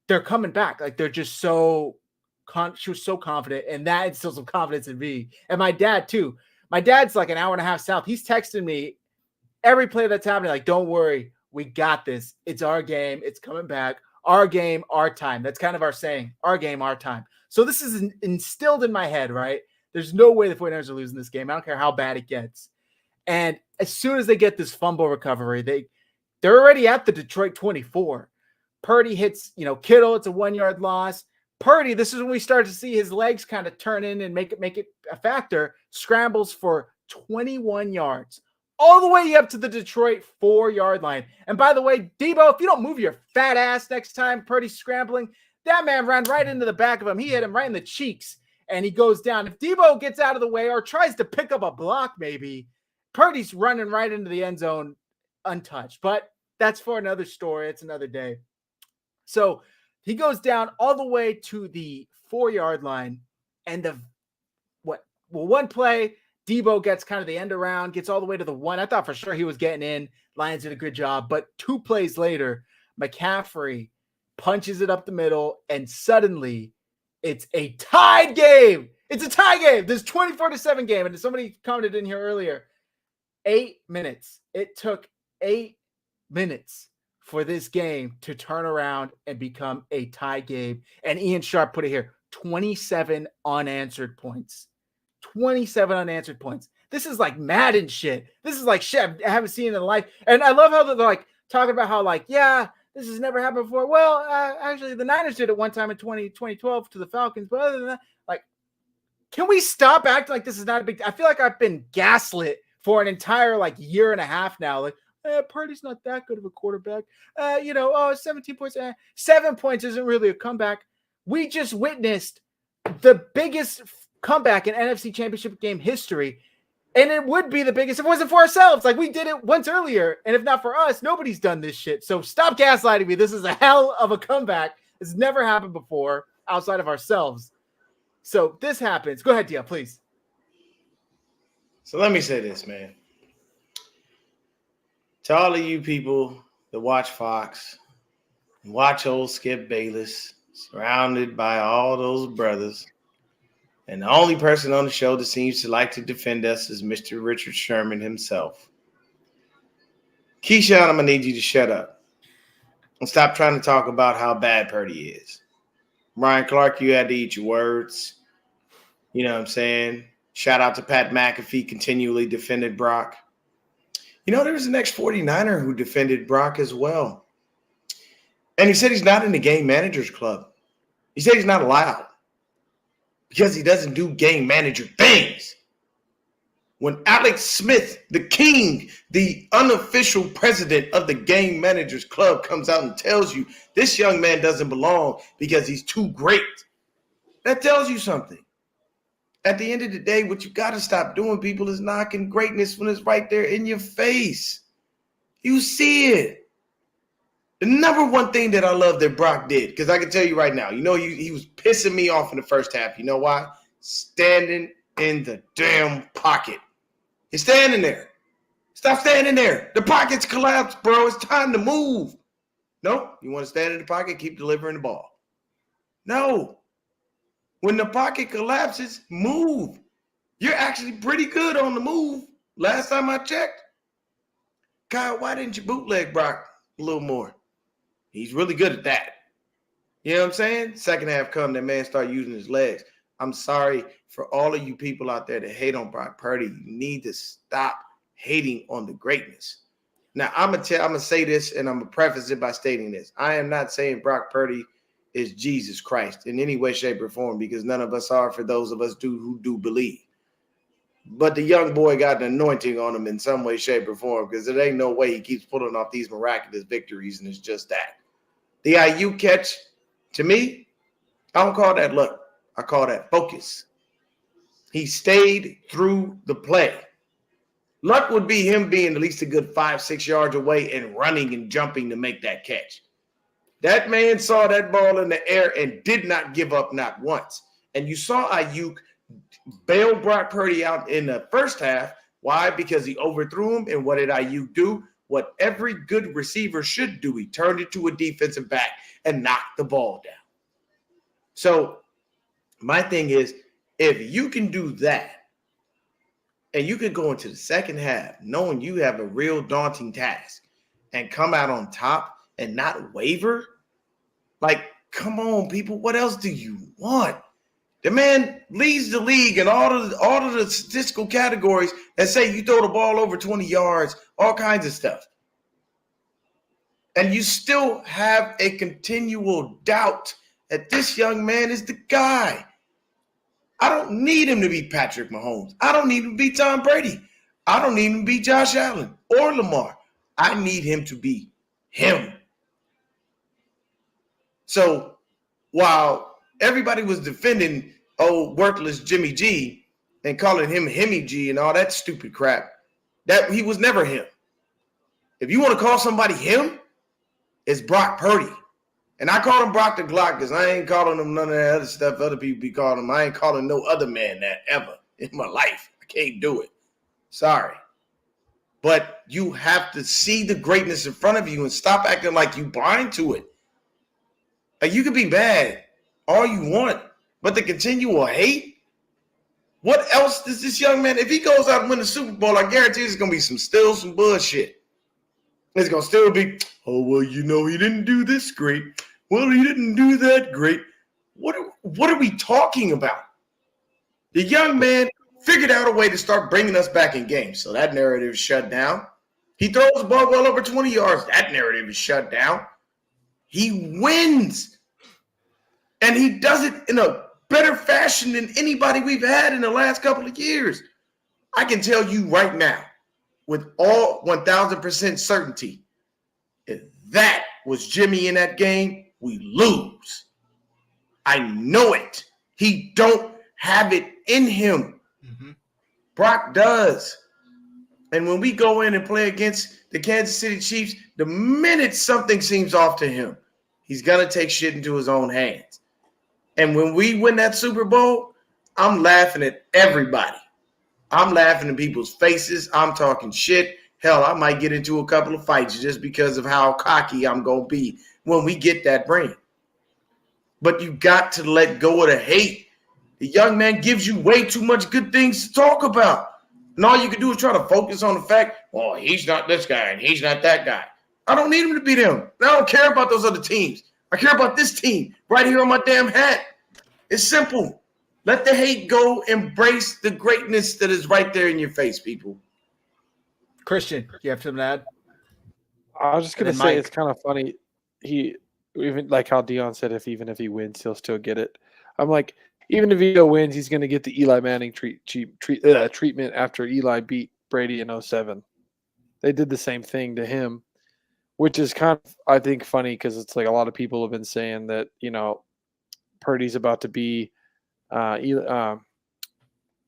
They're coming back. Like, they're just she was so confident, and that instills some confidence in me. And my dad, too. My dad's like an hour and a half south. He's texting me every play that's happening, like, don't worry, we got this. It's our game. It's coming back. Our game, our time. That's kind of our saying. Our game, our time. So this is instilled in my head, right? There's no way the 49ers are losing this game. I don't care how bad it gets. And as soon as they get this fumble recovery, they're already at the Detroit 24. Purdy hits, Kittle. It's a 1-yard loss. Purdy, this is when we start to see his legs kind of turn in and make it a factor. Scrambles for 21 yards. All the way up to the Detroit 4-yard line. And by the way, Debo, if you don't move your fat ass next time Purdy's scrambling, that man ran right into the back of him. He hit him right in the cheeks, and he goes down. If Debo gets out of the way or tries to pick up a block maybe, Purdy's running right into the end zone untouched. But that's for another story. It's another day. So he goes down all the way to the 4-yard line, and one play, Debo gets kind of the end around, gets all the way to the 1. I thought for sure he was getting in. Lions did a good job. But 2 plays later, McCaffrey punches it up the middle, and suddenly it's a tied game. It's a tie game. This 24-7 game. And somebody commented in here earlier, 8 minutes. It took 8 minutes for this game to turn around and become a tie game. And Ian Sharp put it here, 27 unanswered points. 27 unanswered points. This is like Madden shit. This is like shit I haven't seen in life. And I love how they're like talking about how like, yeah, this has never happened before. Well, actually, the Niners did it one time in 2012 to the Falcons. But other than that, like, can we stop acting like this is not a big – I feel like I've been gaslit for an entire, like, year and a half now. Like, Purdy's not that good of a quarterback. 17 points. 7 points isn't really a comeback. We just witnessed the biggest comeback in NFC Championship Game history, and it would be the biggest if it wasn't for ourselves. Like, we did it once earlier, and if not for us, nobody's done this shit. So stop gaslighting me. This is a hell of a comeback. It's never happened before outside of ourselves. So this happens. Go ahead, Dia, please. So let me say this, man. To all of you people that watch Fox, and watch old Skip Bayless, surrounded by all those brothers, and the only person on the show that seems to like to defend us is Mr. Richard Sherman himself. Keyshawn, I'm going to need you to shut up and stop trying to talk about how bad Purdy is. Ryan Clark, you had to eat your words. You know what I'm saying? Shout out to Pat McAfee, continually defended Brock. You know, there was an ex-49er who defended Brock as well. And he said he's not in the game managers club. He said he's not allowed because he doesn't do game manager things. When Alex Smith, the king, the unofficial president of the game managers club, comes out and tells you this young man doesn't belong because he's too great, that tells you something. At the end of the day, what you got to stop doing, people, is knocking greatness when it's right there in your face. You see it. The number one thing that I love that Brock did, because I can tell you right now, he was pissing me off in the first half. You know why? Standing in the damn pocket. He's standing there. Stop standing there. The pocket's collapsed, bro. It's time to move. No, you want to stand in the pocket, keep delivering the ball. No. When the pocket collapses, move. You're actually pretty good on the move. Last time I checked. Kyle, why didn't you bootleg Brock a little more? He's really good at that. You know what I'm saying? Second half come, that man start using his legs. I'm sorry for all of you people out there that hate on Brock Purdy. You need to stop hating on the greatness. Now, I'm gonna say this, and I'm gonna preface it by stating this. I am not saying Brock Purdy is Jesus Christ in any way, shape, or form, because none of us are, for those of us who do believe. But the young boy got an anointing on him in some way, shape, or form, because there ain't no way he keeps pulling off these miraculous victories, and it's just that. The IU catch, to me, I don't call that luck. I call that focus. He stayed through the play. Luck would be him being at least a good 5-6 yards away and running and jumping to make that catch. That man saw that ball in the air and did not give up, not once. And you saw Ayuk bail Brock Purdy out in the first half. Why? Because he overthrew him. And what did Ayuk do? What every good receiver should do. He turned it to a defensive back and knocked the ball down. So my thing is, if you can do that, and you can go into the second half knowing you have a real daunting task and come out on top and not waver, like, come on, people, what else do you want? The man leads the league in all of the statistical categories that say you throw the ball over 20 yards, all kinds of stuff. And you still have a continual doubt that this young man is the guy. I don't need him to be Patrick Mahomes. I don't need him to be Tom Brady. I don't need him to be Josh Allen or Lamar. I need him to be him. So while everybody was defending worthless Jimmy G and calling him Hemi G and all that stupid crap, that he was never him. If you want to call somebody him, it's Brock Purdy. And I call him Brock the Glock because I ain't calling him none of that other stuff other people be calling him. I ain't calling no other man that ever in my life. I can't do it. Sorry. But you have to see the greatness in front of you and stop acting like you blind to it. Like, you can be bad all you want, but the continual hate, what else does this young man, if he goes out and win the Super Bowl, I guarantee it's going to be some bullshit. It's going to still be, oh, well, you know, he didn't do this great. Well, he didn't do that great. What are we talking about? The young man figured out a way to start bringing us back in games. So that narrative is shut down. He throws the ball well over 20 yards. That narrative is shut down. He wins. And he does it in a better fashion than anybody we've had in the last couple of years. I can tell you right now, with all 1,000% certainty, if that was Jimmy in that game, we lose. I know it. He don't have it in him. Mm-hmm. Brock does. And when we go in and play against the Kansas City Chiefs, the minute something seems off to him, he's going to take shit into his own hands. And when we win that Super Bowl, I'm laughing at everybody. I'm laughing in people's faces. I'm talking shit. Hell, I might get into a couple of fights just because of how cocky I'm going to be when we get that ring. But you got to let go of the hate. The young man gives you way too much good things to talk about. And all you can do is try to focus on the fact, well, he's not this guy and he's not that guy. I don't need him to be them. I don't care about those other teams. I care about this team right here on my damn hat. It's simple. Let the hate go. Embrace the greatness that is right there in your face, people. Christian, you have something to add? I was just going to say, Mike, it's kind of funny. He, even like how Dion said, even if he wins, he'll still get it. I'm like, even if he wins, he's going to get the Eli Manning treatment after Eli beat Brady in 2007. They did the same thing to him, which is kind of, I think, funny because it's like a lot of people have been saying that, you know, Purdy's about to be Eli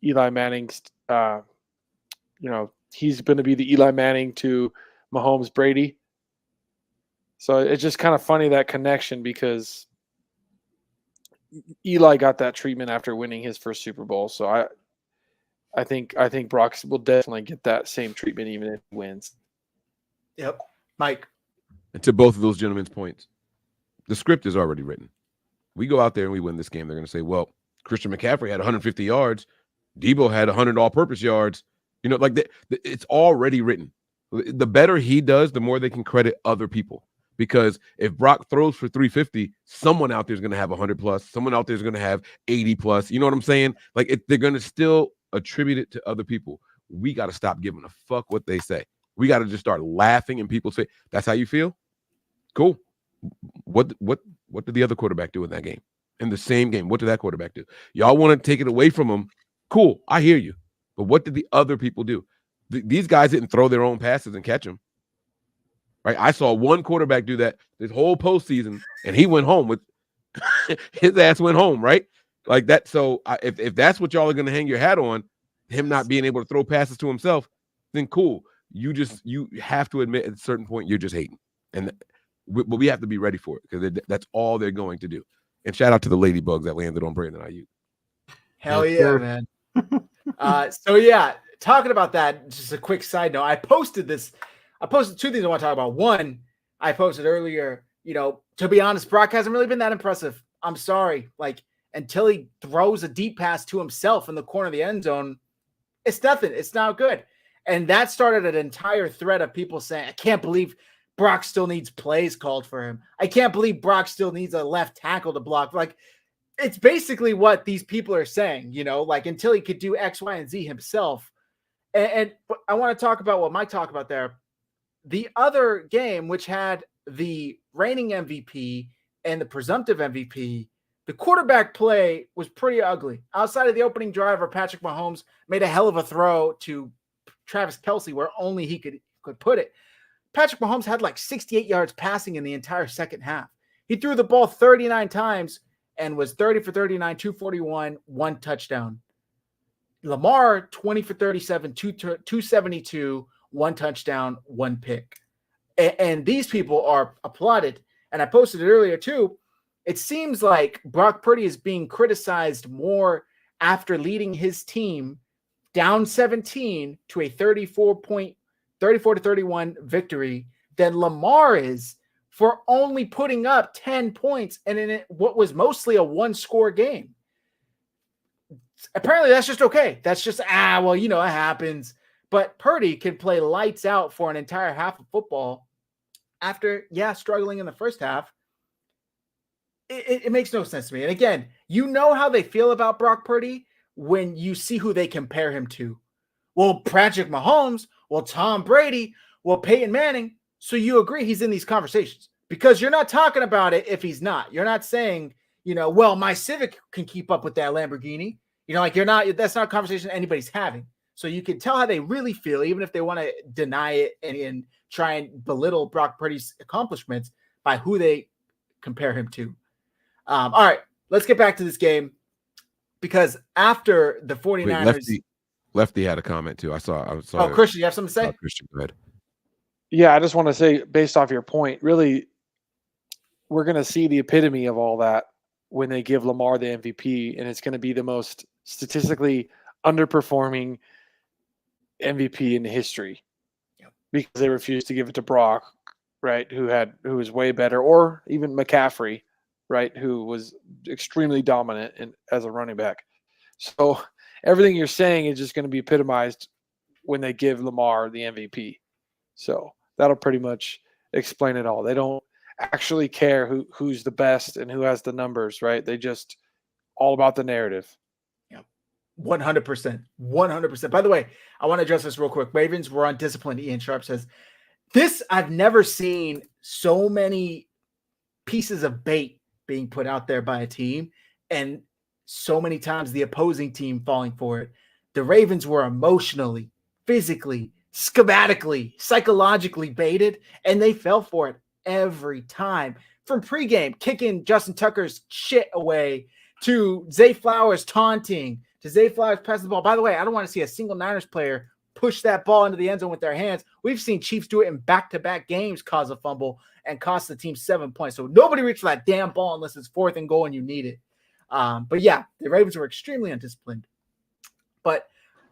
Manning's, you know, he's going to be the Eli Manning to Mahomes Brady. So it's just kind of funny, that connection, because Eli got that treatment after winning his first Super Bowl. So I think Brock will definitely get that same treatment even if he wins. Yep. Mike. And to both of those gentlemen's points, the script is already written. We go out there and we win this game. They're going to say, well, Christian McCaffrey had 150 yards. Debo had 100 all-purpose yards. You know, like it's already written. The better he does, the more they can credit other people. Because if Brock throws for 350, someone out there is going to have 100 plus. Someone out there is going to have 80 plus. You know what I'm saying? Like they're going to still attribute it to other people. We got to stop giving a fuck what they say. We got to just start laughing and people say, "That's how you feel? Cool." What did the other quarterback do in that game? In the same game, what did that quarterback do? Y'all want to take it away from him? Cool, I hear you. But what did the other people do? These guys didn't throw their own passes and catch them. Right? I saw one quarterback do that this whole postseason, and he went home with his ass went home, right? Like that. So if that's what y'all are going to hang your hat on, him not being able to throw passes to himself, then cool. You have to admit at a certain point you're just hating, but we have to be ready for it because that's all they're going to do. And shout out to the ladybugs that landed on Brandon Ayuk. Hell yeah, man. So yeah, talking about that, just a quick side note. I posted two things I want to talk about. One, I posted earlier, to be honest, Brock hasn't really been that impressive. I'm sorry. Like, until he throws a deep pass to himself in the corner of the end zone, it's nothing. It's not good. And that started an entire thread of people saying, I can't believe Brock still needs plays called for him. I can't believe Brock still needs a left tackle to block. Like, it's basically what these people are saying, like until he could do X, Y, and Z himself. And I want to talk about what Mike talked about there. The other game, which had the reigning MVP and the presumptive MVP, the quarterback play was pretty ugly. Outside of the opening drive where Patrick Mahomes made a hell of a throw to Travis Kelce where only he could put it, Patrick Mahomes had like 68 yards passing in the entire second half. He threw the ball 39 times and was 30 for 39, 241, one touchdown. Lamar, 20 for 37, 272, one touchdown, one pick. And these people are applauded. And I posted it earlier too. It seems like Brock Purdy is being criticized more after leading his team down 17 to a 34-31 victory than Lamar is for only putting up 10 points and in what was mostly a one-score game. Apparently that's just okay. That's just, it happens. But Purdy can play lights out for an entire half of football after, struggling in the first half. It makes no sense to me. And again, you know how they feel about Brock Purdy when you see who they compare him to. Well, Patrick Mahomes, well, Tom Brady, well, Peyton Manning. So you agree he's in these conversations because you're not talking about it if he's not. You're not saying, well, my Civic can keep up with that Lamborghini. That's not a conversation anybody's having. So you can tell how they really feel, even if they want to deny it and try and belittle Brock Purdy's accomplishments by who they compare him to. All right, let's get back to this game because after the 49ers. Wait, Lefty had a comment too. I saw. Oh, Christian, you have something to say? Christian, go ahead. Yeah, I just want to say, based off your point, really, we're going to see the epitome of all that when they give Lamar the MVP, and it's going to be the most statistically underperforming MVP in history because they refused to give it to Brock, right? Who was way better, or even McCaffrey, right? Who was extremely dominant as a running back. So everything you're saying is just going to be epitomized when they give Lamar the MVP. So that'll pretty much explain it all. They don't actually care who's the best and who has the numbers, right? They just all about the narrative. 100%. 100%. By the way, I want to address this real quick. Ravens were undisciplined. Ian Sharp says, I've never seen so many pieces of bait being put out there by a team and so many times the opposing team falling for it. The Ravens were emotionally, physically, schematically, psychologically baited, and they fell for it every time. From pregame, kicking Justin Tucker's shit away to Zay Flowers taunting, to Zay Flowers passing the ball. By the way, I don't want to see a single Niners player push that ball into the end zone with their hands. We've seen Chiefs do it in back-to-back games, cause a fumble, and cost the team 7 points. So nobody reached for that damn ball unless it's 4th and goal and you need it. But yeah, the Ravens were extremely undisciplined. But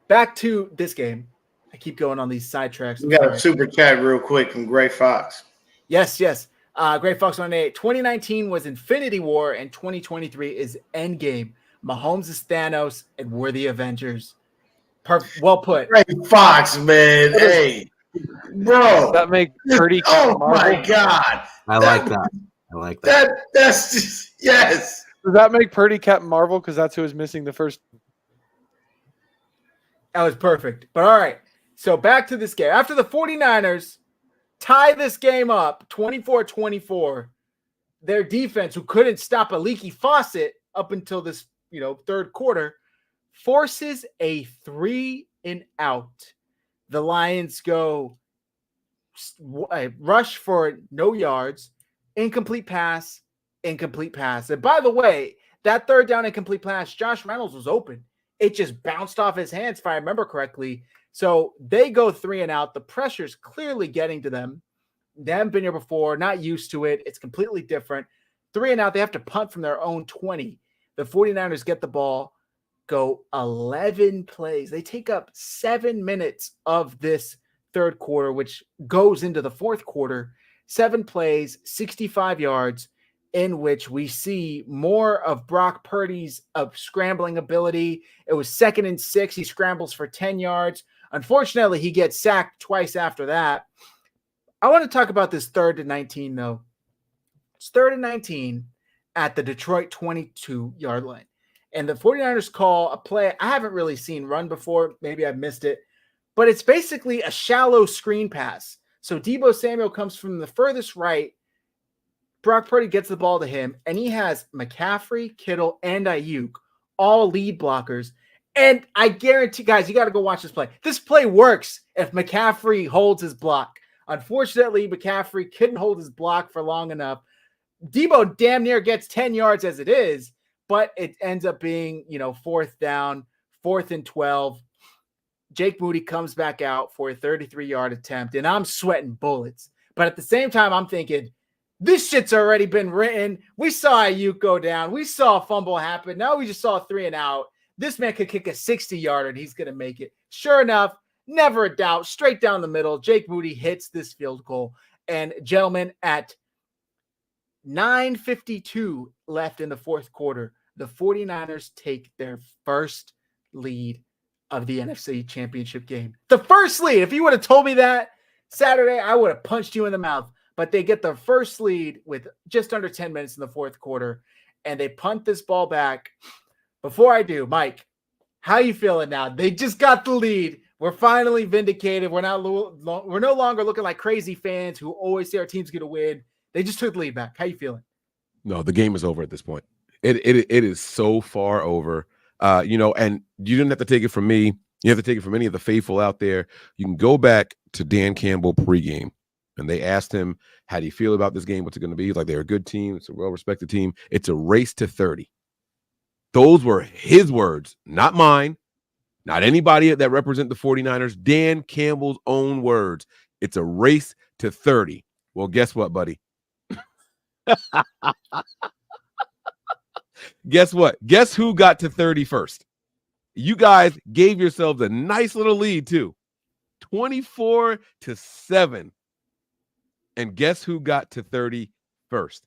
back to this game. I keep going on these sidetracks. We got a super chat real quick from Gray Fox. Yes. Gray Fox 108. 2019 was Infinity War and 2023 is Endgame. Mahomes is Thanos and we're the Avengers. Well put. Gray Fox, man. Hey, Bro, That make Purdy oh Marvel? my God. I like that. I like that. That's just, yes. Does that make Purdy Captain Marvel? Because that's who was missing the first. That was perfect. But all right. So back to this game. After the 49ers tie this game up 24-24, their defense, who couldn't stop a leaky faucet up until this, third quarter, forces a 3-and-out. The Lions go rush for no yards, incomplete pass. And by the way, that third down incomplete pass, Josh Reynolds was open. It just bounced off his hands, if I remember correctly. So they go 3-and-out. The pressure's clearly getting to them. They haven't been here before, not used to it. It's completely different. 3-and-out, they have to punt from their own 20. The 49ers get the ball, go 11 plays. They take up 7 minutes of this third quarter, which goes into the fourth quarter. 7 plays, 65 yards, in which we see more of Brock Purdy's scrambling ability. It was 2nd and 6. He scrambles for 10 yards. Unfortunately, he gets sacked twice after that. I want to talk about this 3rd and 19, though. It's 3rd and 19 at the Detroit 22-yard line. And the 49ers call a play I haven't really seen run before. Maybe I've missed it. But it's basically a shallow screen pass. So Deebo Samuel comes from the furthest right. Brock Purdy gets the ball to him, and he has McCaffrey, Kittle, and Ayuk, all lead blockers. And I guarantee, guys, you got to go watch this play. This play works if McCaffrey holds his block. Unfortunately, McCaffrey couldn't hold his block for long enough. Deebo damn near gets 10 yards as it is, but it ends up being, 4th down, 4th and 12. Jake Moody comes back out for a 33-yard attempt, and I'm sweating bullets. But at the same time, I'm thinking, this shit's already been written. We saw Ayuk go down. We saw a fumble happen. Now we just saw a 3-and-out. This man could kick a 60-yarder, and he's going to make it. Sure enough, never a doubt, straight down the middle. Jake Moody hits this field goal. And gentlemen, at 9:52 left in the fourth quarter, the 49ers take their first lead of the NFC Championship game. The first lead. If you would have told me that Saturday, I would have punched you in the mouth. But they get their first lead with just under 10 minutes in the fourth quarter, and they punt this ball back. Before I do, Mike, how you feeling now? They just got the lead. We're finally vindicated. We're no longer looking like crazy fans who always say our team's going to win. They just took the lead back. How you feeling? No, the game is over at this point. It is so far over. And you didn't have to take it from me. You have to take it from any of the faithful out there. You can go back to Dan Campbell pregame, and they asked him, how do you feel about this game? What's it going to be? Like, they're a good team. It's a well-respected team. It's a race to 30. Those were his words, not mine, not anybody that represent the 49ers. Dan Campbell's own words. It's a race to 30. Well, guess what, buddy? Guess what? Guess who got to 30 first? You guys gave yourselves a nice little lead, too. 24-7. And guess who got to 30 first?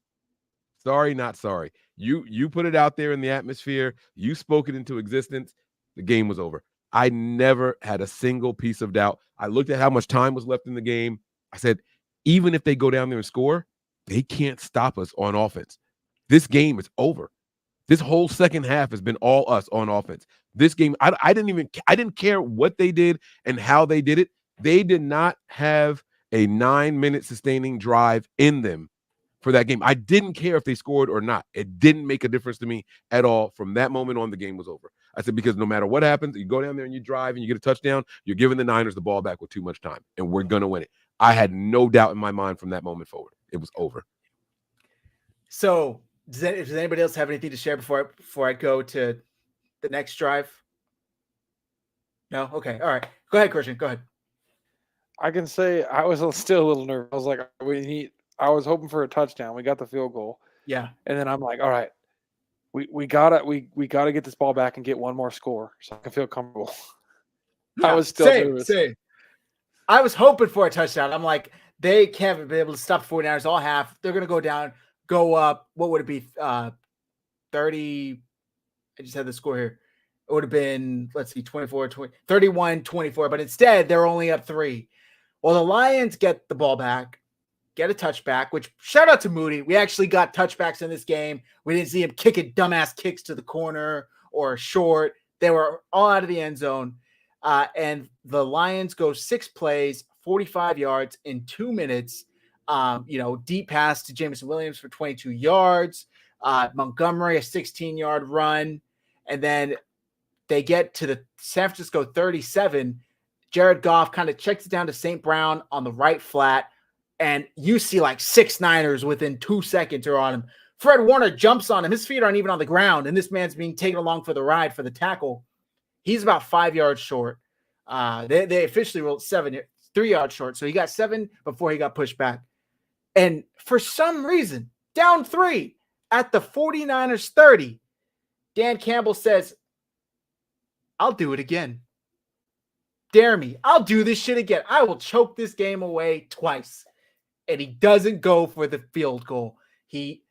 Sorry, not sorry. You put it out there in the atmosphere. You spoke it into existence. The game was over. I never had a single piece of doubt. I looked at how much time was left in the game. I said, even if they go down there and score, they can't stop us on offense. This game is over. This whole second half has been all us on offense. This game, I didn't care what they did and how they did it. They did not have a 9-minute sustaining drive in them for that game. I didn't care if they scored or not. It didn't make a difference to me at all. From that moment on, the game was over. I said, because no matter what happens, you go down there and you drive and you get a touchdown, you're giving the Niners the ball back with too much time, and we're going to win it. I had no doubt in my mind from that moment forward. It was over. So does anybody else have anything to share before I go to the next drive? No? Okay. All right. Go ahead, Christian. Go ahead. I can say I was still a little nervous. I was like, I was hoping for a touchdown. We got the field goal. Yeah. And then I'm like, all right, we gotta get this ball back and get one more score so I can feel comfortable. I was still nervous. Same. I was hoping for a touchdown. I'm like, they can't be able to stop the 49ers all half. They're gonna go down, go up. What would it be? 30. I just had the score here. It would have been, let's see, 24, 20, 31, 24. But instead, they're only up 3. Well, the Lions get the ball back, get a touchback, which shout out to Moody. We actually got touchbacks in this game. We didn't see him kicking dumbass kicks to the corner or short. They were all out of the end zone. And the Lions go 6 plays, 45 yards in 2 minutes. Deep pass to Jameson Williams for 22 yards. Montgomery, a 16-yard run. And then they get to the San Francisco 37. Jared Goff kind of checks it down to St. Brown on the right flat. And you see like 6 Niners within 2 seconds are on him. Fred Warner jumps on him. His feet aren't even on the ground. And this man's being taken along for the ride for the tackle. He's about 5 yards short. They officially ruled 3 yards short. So he got 7 before he got pushed back. And for some reason, down 3 at the 49ers 30, Dan Campbell says, I'll do it again. Dare me. I'll do this shit again. I will choke this game away twice. And he doesn't go for the field goal. He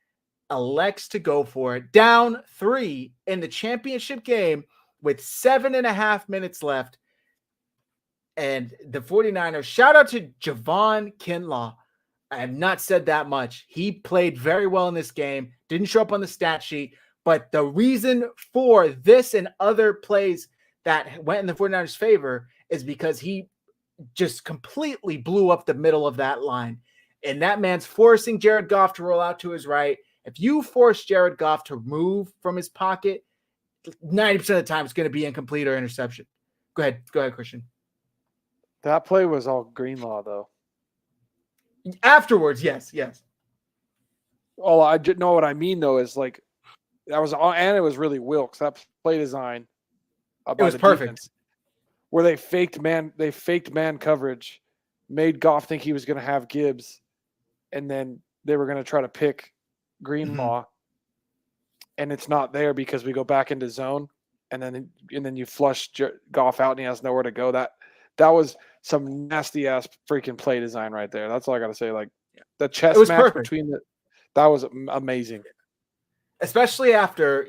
elects to go for it. Down 3 in the championship game with 7.5 minutes left. And the 49ers, shout out to Javon Kinlaw. I have not said that much. He played very well in this game. Didn't show up on the stat sheet. But the reason for this and other plays that went in the 49ers' favor is because he just completely blew up the middle of that line. And that man's forcing Jared Goff to roll out to his right. If you force Jared Goff to move from his pocket, 90% of the time it's going to be incomplete or interception. Go ahead, Christian. That play was all Greenlaw, though. Afterwards, yes. All I know what I mean, though, is like that was all, and it was really Wilkes. That play design. It was perfect. Defense, where they faked man coverage, made Goff think he was going to have Gibbs, and then they were going to try to pick Greenlaw, and it's not there because we go back into zone, and then you flush Goff out and he has nowhere to go. That was some nasty ass freaking play design right there. That's all I got to say. Like the chess match between that was amazing. Especially after,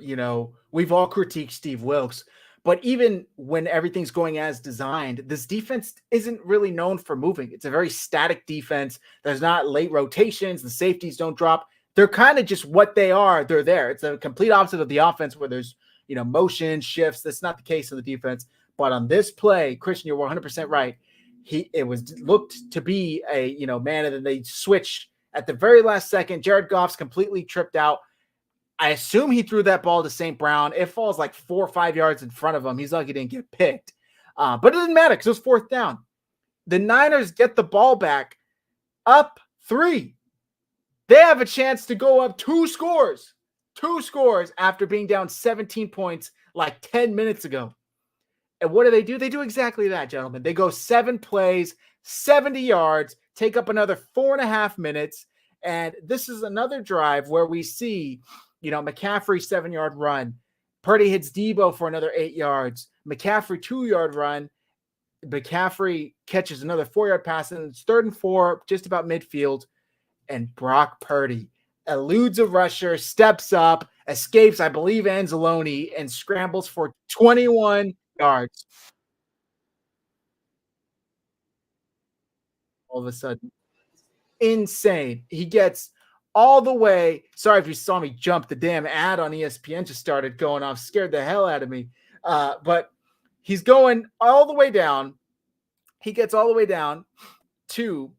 we've all critiqued Steve Wilkes, but even when everything's going as designed, this defense isn't really known for moving. It's a very static defense. There's not late rotations. The safeties don't drop. They're kind of just what they are. They're there. It's a complete opposite of the offense where there's, motion shifts. That's not the case in the defense. But on this play, Christian, you're 100% right. It was looked to be a, man, and then they switch at the very last second. Jared Goff's completely tripped out. I assume he threw that ball to St. Brown. It falls like 4 or 5 yards in front of him. He's lucky he didn't get picked. But it didn't matter because it was 4th down. The Niners get the ball back up 3. They have a chance to go up 2 scores. 2 scores after being down 17 points like 10 minutes ago. And what do? They do exactly that, gentlemen. They go 7 plays, 70 yards, take up another 4.5 minutes. And this is another drive where we see, McCaffrey 7-yard run. Purdy hits Debo for another 8 yards. McCaffrey 2-yard run. McCaffrey catches another 4-yard pass, and it's 3rd and 4, just about midfield. And Brock Purdy eludes a rusher, steps up, escapes, I believe, Anzalone, and scrambles for 21 yards. All of a sudden, insane. He gets all the way. Sorry if you saw me jump. The damn ad on ESPN just started going off. Scared the hell out of me. But he's going all the way down. He gets all the way down to,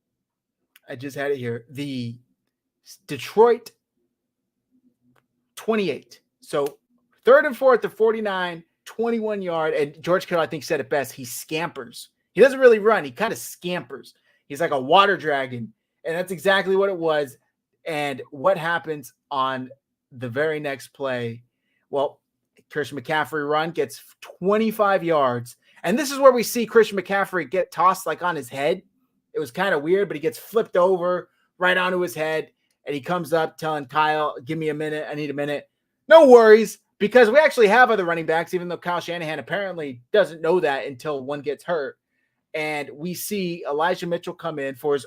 I just had it here, the Detroit 28. So 3rd and 4 at the 49, 21 yard. And George Kittle, I think, said it best. He scampers. He doesn't really run. He kind of scampers. He's like a water dragon. And that's exactly what it was. And what happens on the very next play? Well, Christian McCaffrey run gets 25 yards. And this is where we see Christian McCaffrey get tossed like on his head. It was kind of weird, but he gets flipped over right onto his head. And he comes up telling Kyle, give me a minute. I need a minute. No worries, because we actually have other running backs, even though Kyle Shanahan apparently doesn't know that until one gets hurt. And we see Elijah Mitchell come in for his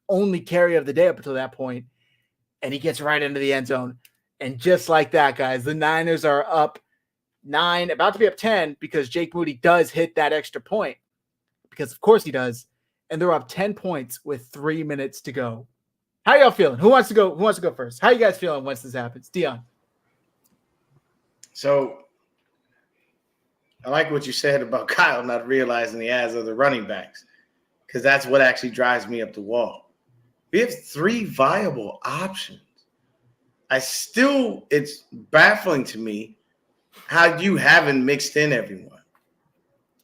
only carry of the day up until that point. And he gets right into the end zone. And just like that, guys, the Niners are up 9, about to be up 10, because Jake Moody does hit that extra point. Because, of course, he does. and they're up 10 points with 3 minutes to go. How y'all feeling? Who wants to go? Who wants to go first? How you guys feeling once this happens? Dion. So I like what you said about Kyle not realizing he has other running backs, because that's what actually drives me up the wall. We have 3 viable options. It's baffling to me how you haven't mixed in everyone.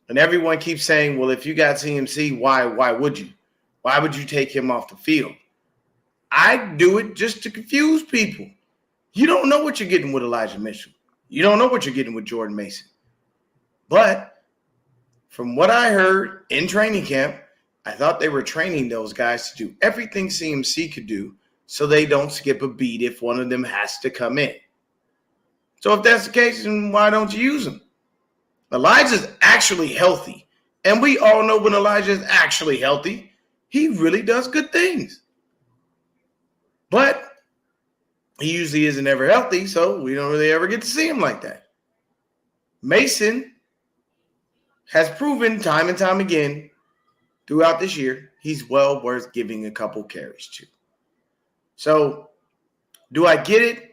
And everyone keeps saying, well, if you got CMC, why would you? Why would you take him off the field? I do it just to confuse people. You don't know what you're getting with Elijah Mitchell. You don't know what you're getting with Jordan Mason. But from what I heard in training camp, I thought they were training those guys to do everything CMC could do so they don't skip a beat if one of them has to come in. So if that's the case, then why don't you use him? Elijah's actually healthy. And we all know when Elijah is actually healthy, he really does good things. But he usually isn't ever healthy, so we don't really ever get to see him like that. Mason has proven time and time again throughout this year he's well worth giving a couple carries to. So do I get it?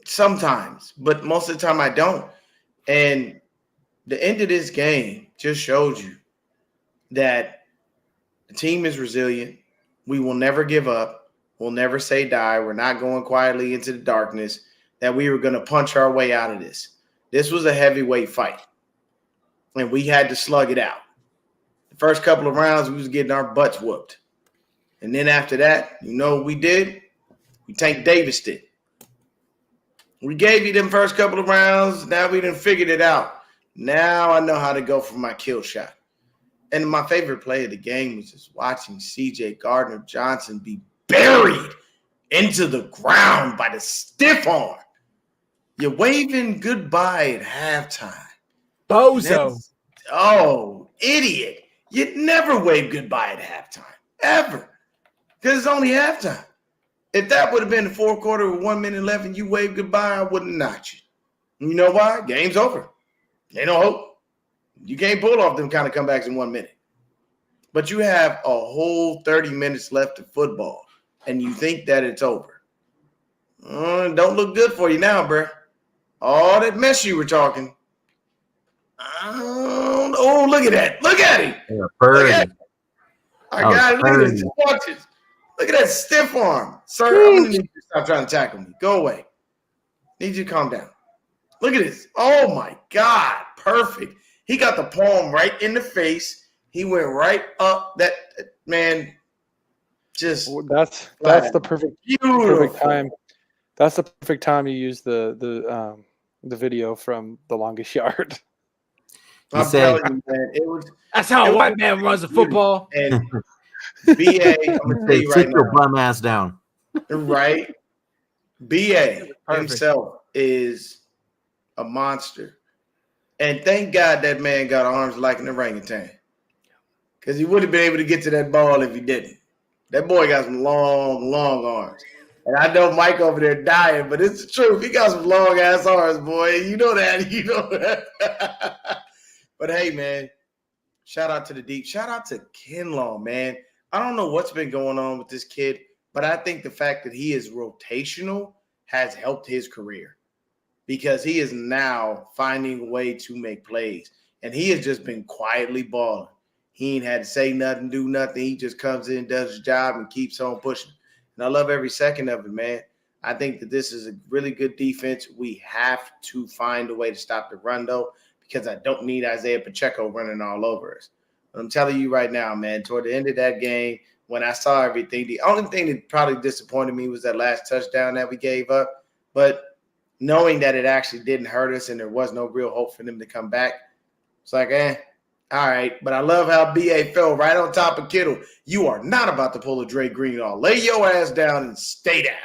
Sometimes, but most of the time I don't. And the end of this game just showed you that the team is resilient. We will never give up. We'll never say die. We're not going quietly into the darkness, that we were going to punch our way out of this. This was a heavyweight fight, and we had to slug it out. The first couple of rounds, we was getting our butts whooped. And then after that, you know what we did? We Tank Davis did. We gave you them first couple of rounds. Now we done figured it out. Now I know how to go for my kill shot. And my favorite play of the game was just watching C.J. Gardner-Johnson be buried into the ground by the stiff arm. You're waving goodbye at halftime. Bozo. Oh, idiot. You'd never wave goodbye at halftime. Ever. Because it's only halftime. If that would have been the fourth quarter with 1 minute left and you waved goodbye, I wouldn't knock you. You know why? Game's over. Ain't no hope. You can't pull off them kind of comebacks in 1 minute. But you have a whole 30 minutes left of football, and you think that it's over. Don't look good for you now, bro. All that mess you were talking. Oh, look at that. Look at him. Yeah, look at it. I got it. Look at his watches. Look at that stiff arm. Sir, I'm going to need you to stop trying to tackle me. Go away. Need you to calm down. Look at this. Oh, my God. Perfect. He got the palm right in the face. He went right up. That man just that's the perfect time. That's the perfect time you use the video from The Longest Yard. I'm telling you, man, that's how a white man runs a football. And BA, I'm gonna tell you right now. Your bum ass down. Right. BA himself is a monster. And thank God that man got arms like an orangutan. Because he wouldn't have been able to get to that ball if he didn't. That boy got some long, long arms. And I know Mike over there dying, but it's the truth. He got some long-ass arms, boy. You know that. You know that. But, hey, man, shout out to the deep. Shout out to Kinlaw, man. I don't know what's been going on with this kid, but I think the fact that he is rotational has helped his career because he is now finding a way to make plays. And he has just been quietly balling. He ain't had to say nothing, do nothing. He just comes in, does his job, and keeps on pushing. And I love every second of it, man. I think that this is a really good defense. We have to find a way to stop the run, though, because I don't need Isaiah Pacheco running all over us. But I'm telling you right now, man, toward the end of that game, when I saw everything, the only thing that probably disappointed me was that last touchdown that we gave up. But knowing that it actually didn't hurt us and there was no real hope for them to come back, it's like, all right. But I love how B.A. fell right on top of Kittle. You are not about to pull a Dre Green off. Lay your ass down and stay down.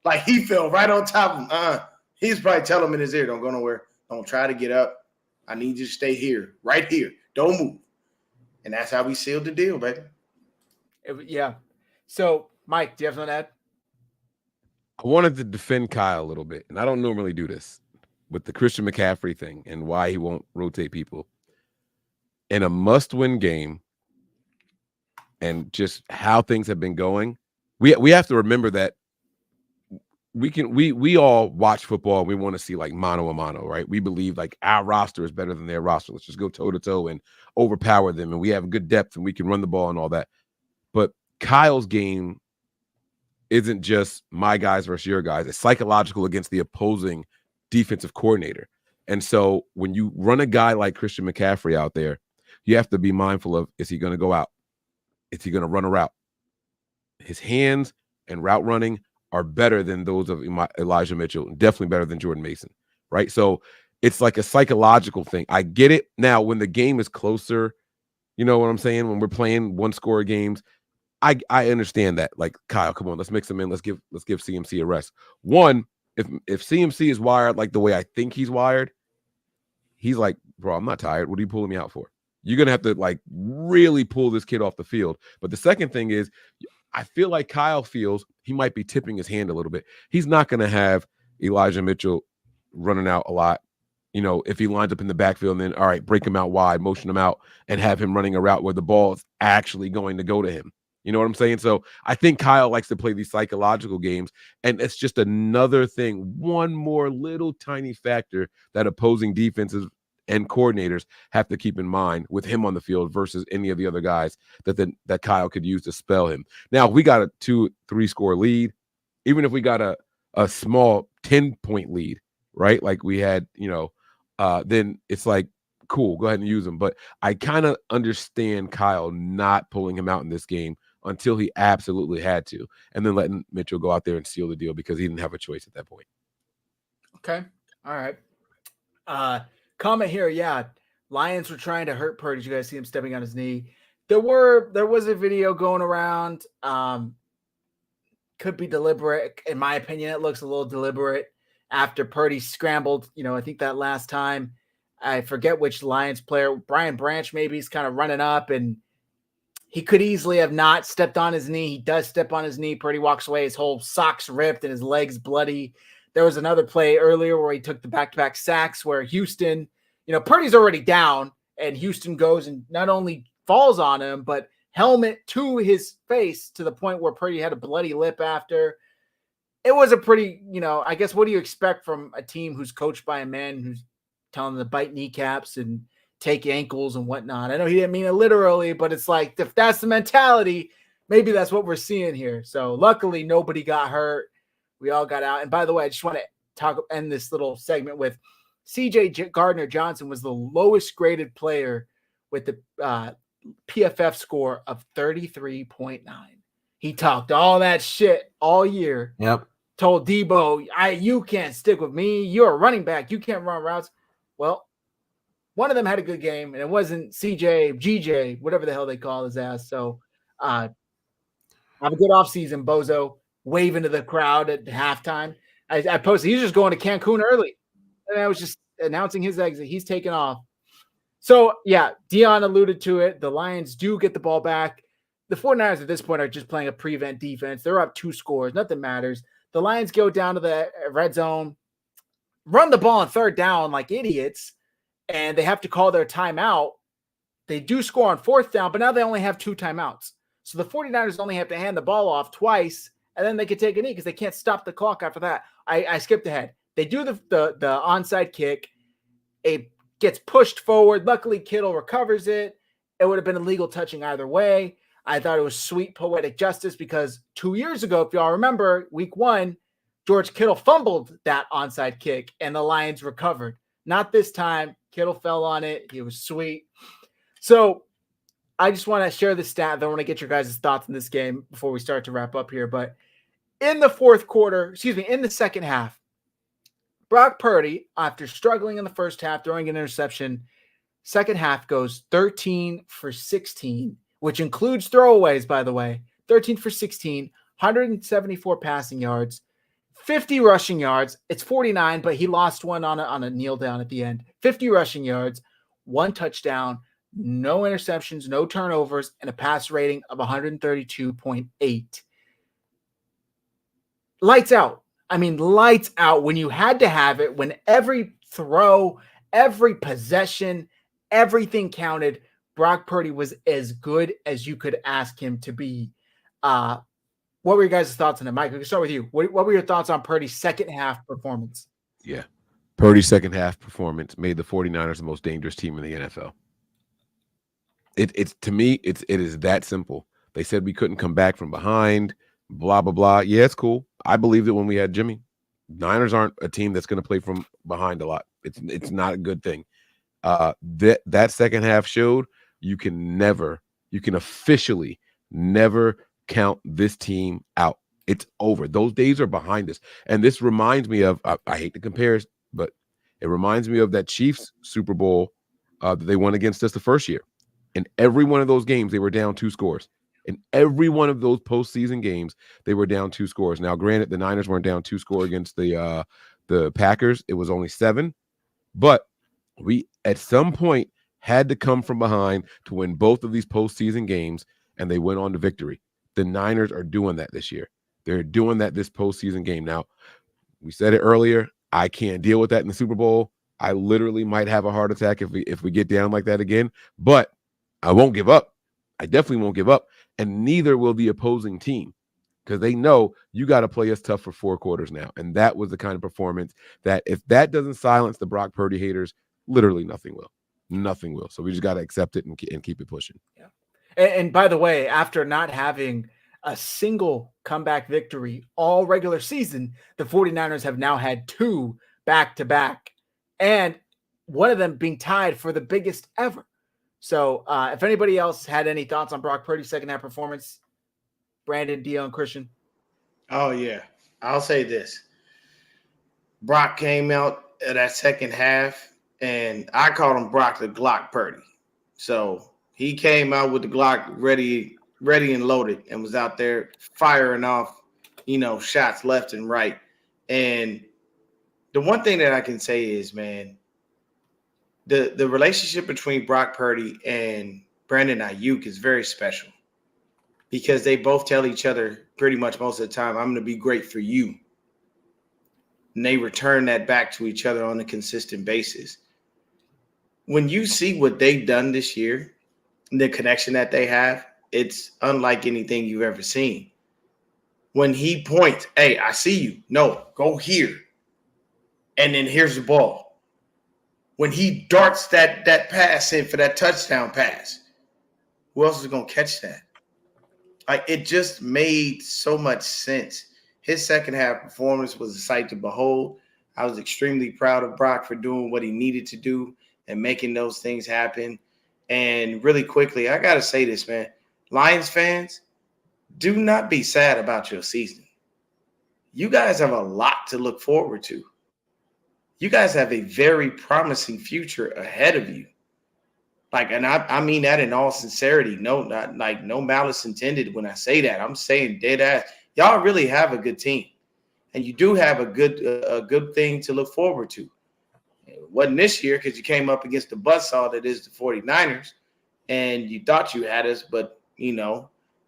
Like he fell right on top of him. He's probably telling him in his ear, don't go nowhere. Don't try to get up. I need you to stay here, right here. Don't move. And that's how we sealed the deal, baby. Yeah. So, Mike, do you have something to add? I wanted to defend Kyle a little bit, and I don't normally do this with the Christian McCaffrey thing and why he won't rotate people. In a must-win game, and just how things have been going, we have to remember that we all watch football and we want to see like mano a mano, right? We believe like our roster is better than their roster. Let's just go toe to toe and overpower them, and we have good depth and we can run the ball and all that. But Kyle's game isn't just my guys versus your guys. It's psychological against the opposing defensive coordinator. And so when you run a guy like Christian McCaffrey out there, you have to be mindful of, is he going to go out? Is he going to run a route? His hands and route running are better than those of Elijah Mitchell, definitely better than Jordan Mason, right? So it's like a psychological thing. I get it. Now, when the game is closer, you know what I'm saying? When we're playing one-score games, I understand that. Like, Kyle, come on, let's mix them in. Let's give CMC a rest. One, if CMC is wired like the way I think he's wired, he's like, bro, I'm not tired. What are you pulling me out for? You're going to have to like really pull this kid off the field. But the second thing is, I feel like Kyle feels he might be tipping his hand a little bit. He's not going to have Elijah Mitchell running out a lot. You know, if he lines up in the backfield and then, all right, break him out wide, motion him out, and have him running a route where the ball is actually going to go to him. You know what I'm saying? So I think Kyle likes to play these psychological games, and it's just another thing, one more little tiny factor that opposing defenses and coordinators have to keep in mind with him on the field versus any of the other guys that Kyle could use to spell him. Now, if we got a 2-3 score lead, even if we got a small 10-point lead, right? Like we had, then it's like, cool, go ahead and use him. But I kind of understand Kyle not pulling him out in this game until he absolutely had to, and then letting Mitchell go out there and seal the deal because he didn't have a choice at that point. Okay. All right. Comment here. Yeah. Lions were trying to hurt Purdy. Did you guys see him stepping on his knee? There was a video going around. Could be deliberate. In my opinion, it looks a little deliberate after Purdy scrambled. I think that last time, I forget which Lions player, Brian Branch, maybe he's kind of running up, and he could easily have not stepped on his knee. He does step on his knee. Purdy walks away. His whole socks ripped and his legs bloody. There was another play earlier where he took the back-to-back sacks where Houston, Purdy's already down, and Houston goes and not only falls on him, but helmet to his face to the point where Purdy had a bloody lip after. It was a pretty, I guess, what do you expect from a team who's coached by a man who's telling them to bite kneecaps and take ankles and whatnot? I know he didn't mean it literally, but it's like, if that's the mentality, maybe that's what we're seeing here. So luckily nobody got hurt. We all got out. And by the way, I just want to end this little segment with CJ Gardner-Johnson was the lowest graded player with the PFF score of 33.9. He talked all that shit all year. Yep. Told Debo, you can't stick with me. You're a running back. You can't run routes. Well, one of them had a good game, and it wasn't CJ, GJ, whatever the hell they call his ass. So have a good offseason, bozo. Waving to the crowd at halftime. I posted, he's just going to Cancun early. And I was just announcing his exit. He's taking off. So, yeah, Dion alluded to it. The Lions do get the ball back. The 49ers at this point are just playing a prevent defense. They're up 2 scores. Nothing matters. The Lions go down to the red zone, run the ball on third down like idiots, and they have to call their timeout. They do score on fourth down, but now they only have 2 timeouts. So the 49ers only have to hand the ball off twice, and then they can take a knee because they can't stop the clock after that. I skipped ahead. They do the onside kick. It gets pushed forward. Luckily, Kittle recovers it. It would have been illegal touching either way. I thought it was sweet poetic justice because 2 years ago, if y'all remember, week 1, George Kittle fumbled that onside kick, and the Lions recovered. Not this time. Kittle fell on it. It was sweet. So I just want to share the stat. I want to get your guys' thoughts on this game before we start to wrap up here. But in the second half, Brock Purdy, after struggling in the first half, throwing an interception, second half goes 13 for 16, which includes throwaways, by the way. 13 for 16, 174 passing yards, 50 rushing yards. It's 49, but he lost one on a kneel down at the end. 50 rushing yards, 1 touchdown, no interceptions, no turnovers, and a pass rating of 132.8. Lights out. I mean, lights out when you had to have it, when every throw, every possession, everything counted. Brock Purdy was as good as you could ask him to be. What were your guys' thoughts on it? Mike, we can start with you. What were your thoughts on Purdy's second half performance? Yeah. Purdy's second half performance made the 49ers the most dangerous team in the NFL. It's to me, it is that simple. They said we couldn't come back from behind, blah, blah, blah. Yeah, it's cool. I believed it when we had Jimmy. Niners aren't a team that's going to play from behind a lot. It's not a good thing. That second half showed you can officially never count this team out. It's over. Those days are behind us. And this reminds me of, I hate to compare it, but it reminds me of that Chiefs Super Bowl that they won against us the first year. In every one of those games, they were down 2 scores. In every one of those postseason games, they were down 2 scores. Now, granted, the Niners weren't down 2 scores against the Packers. It was only 7. But we, at some point, had to come from behind to win both of these postseason games, and they went on to victory. The Niners are doing that this year. They're doing that this postseason game. Now, we said it earlier, I can't deal with that in the Super Bowl. I literally might have a heart attack if we get down like that again. But I won't give up. I definitely won't give up. And neither will the opposing team, because they know you got to play us tough for 4 quarters now. And that was the kind of performance that if that doesn't silence the Brock Purdy haters, literally nothing will. Nothing will. So we just got to accept it and keep it pushing. Yeah. And by the way, after not having a single comeback victory all regular season, the 49ers have now had 2 back-to-back, and one of them being tied for the biggest ever. So if anybody else had any thoughts on Brock Purdy's second half performance, Brandon, Dion, Christian? Oh, yeah. I'll say this. Brock came out at that second half, and I called him Brock the Glock Purdy. So he came out with the Glock ready and loaded and was out there firing off, shots left and right. And the one thing that I can say is, man, the relationship between Brock Purdy and Brandon Ayuk is very special because they both tell each other pretty much most of the time, I'm going to be great for you. And they return that back to each other on a consistent basis. When you see what they've done this year, the connection that they have, it's unlike anything you've ever seen. When he points, hey, I see you. No, go here. And then here's the ball. When he darts that pass in for that touchdown pass, who else is going to catch that? It just made so much sense. His second half performance was a sight to behold. I was extremely proud of Brock for doing what he needed to do and making those things happen. And really quickly, I got to say this, man. Lions fans, do not be sad about your season. You guys have a lot to look forward to. You guys have a very promising future ahead of you. And I mean that in all sincerity. No, no malice intended when I say that. I'm saying dead ass. Y'all really have a good team. And you do have a good thing to look forward to. It wasn't this year because you came up against the buzzsaw that is the 49ers. And you thought you had us, but,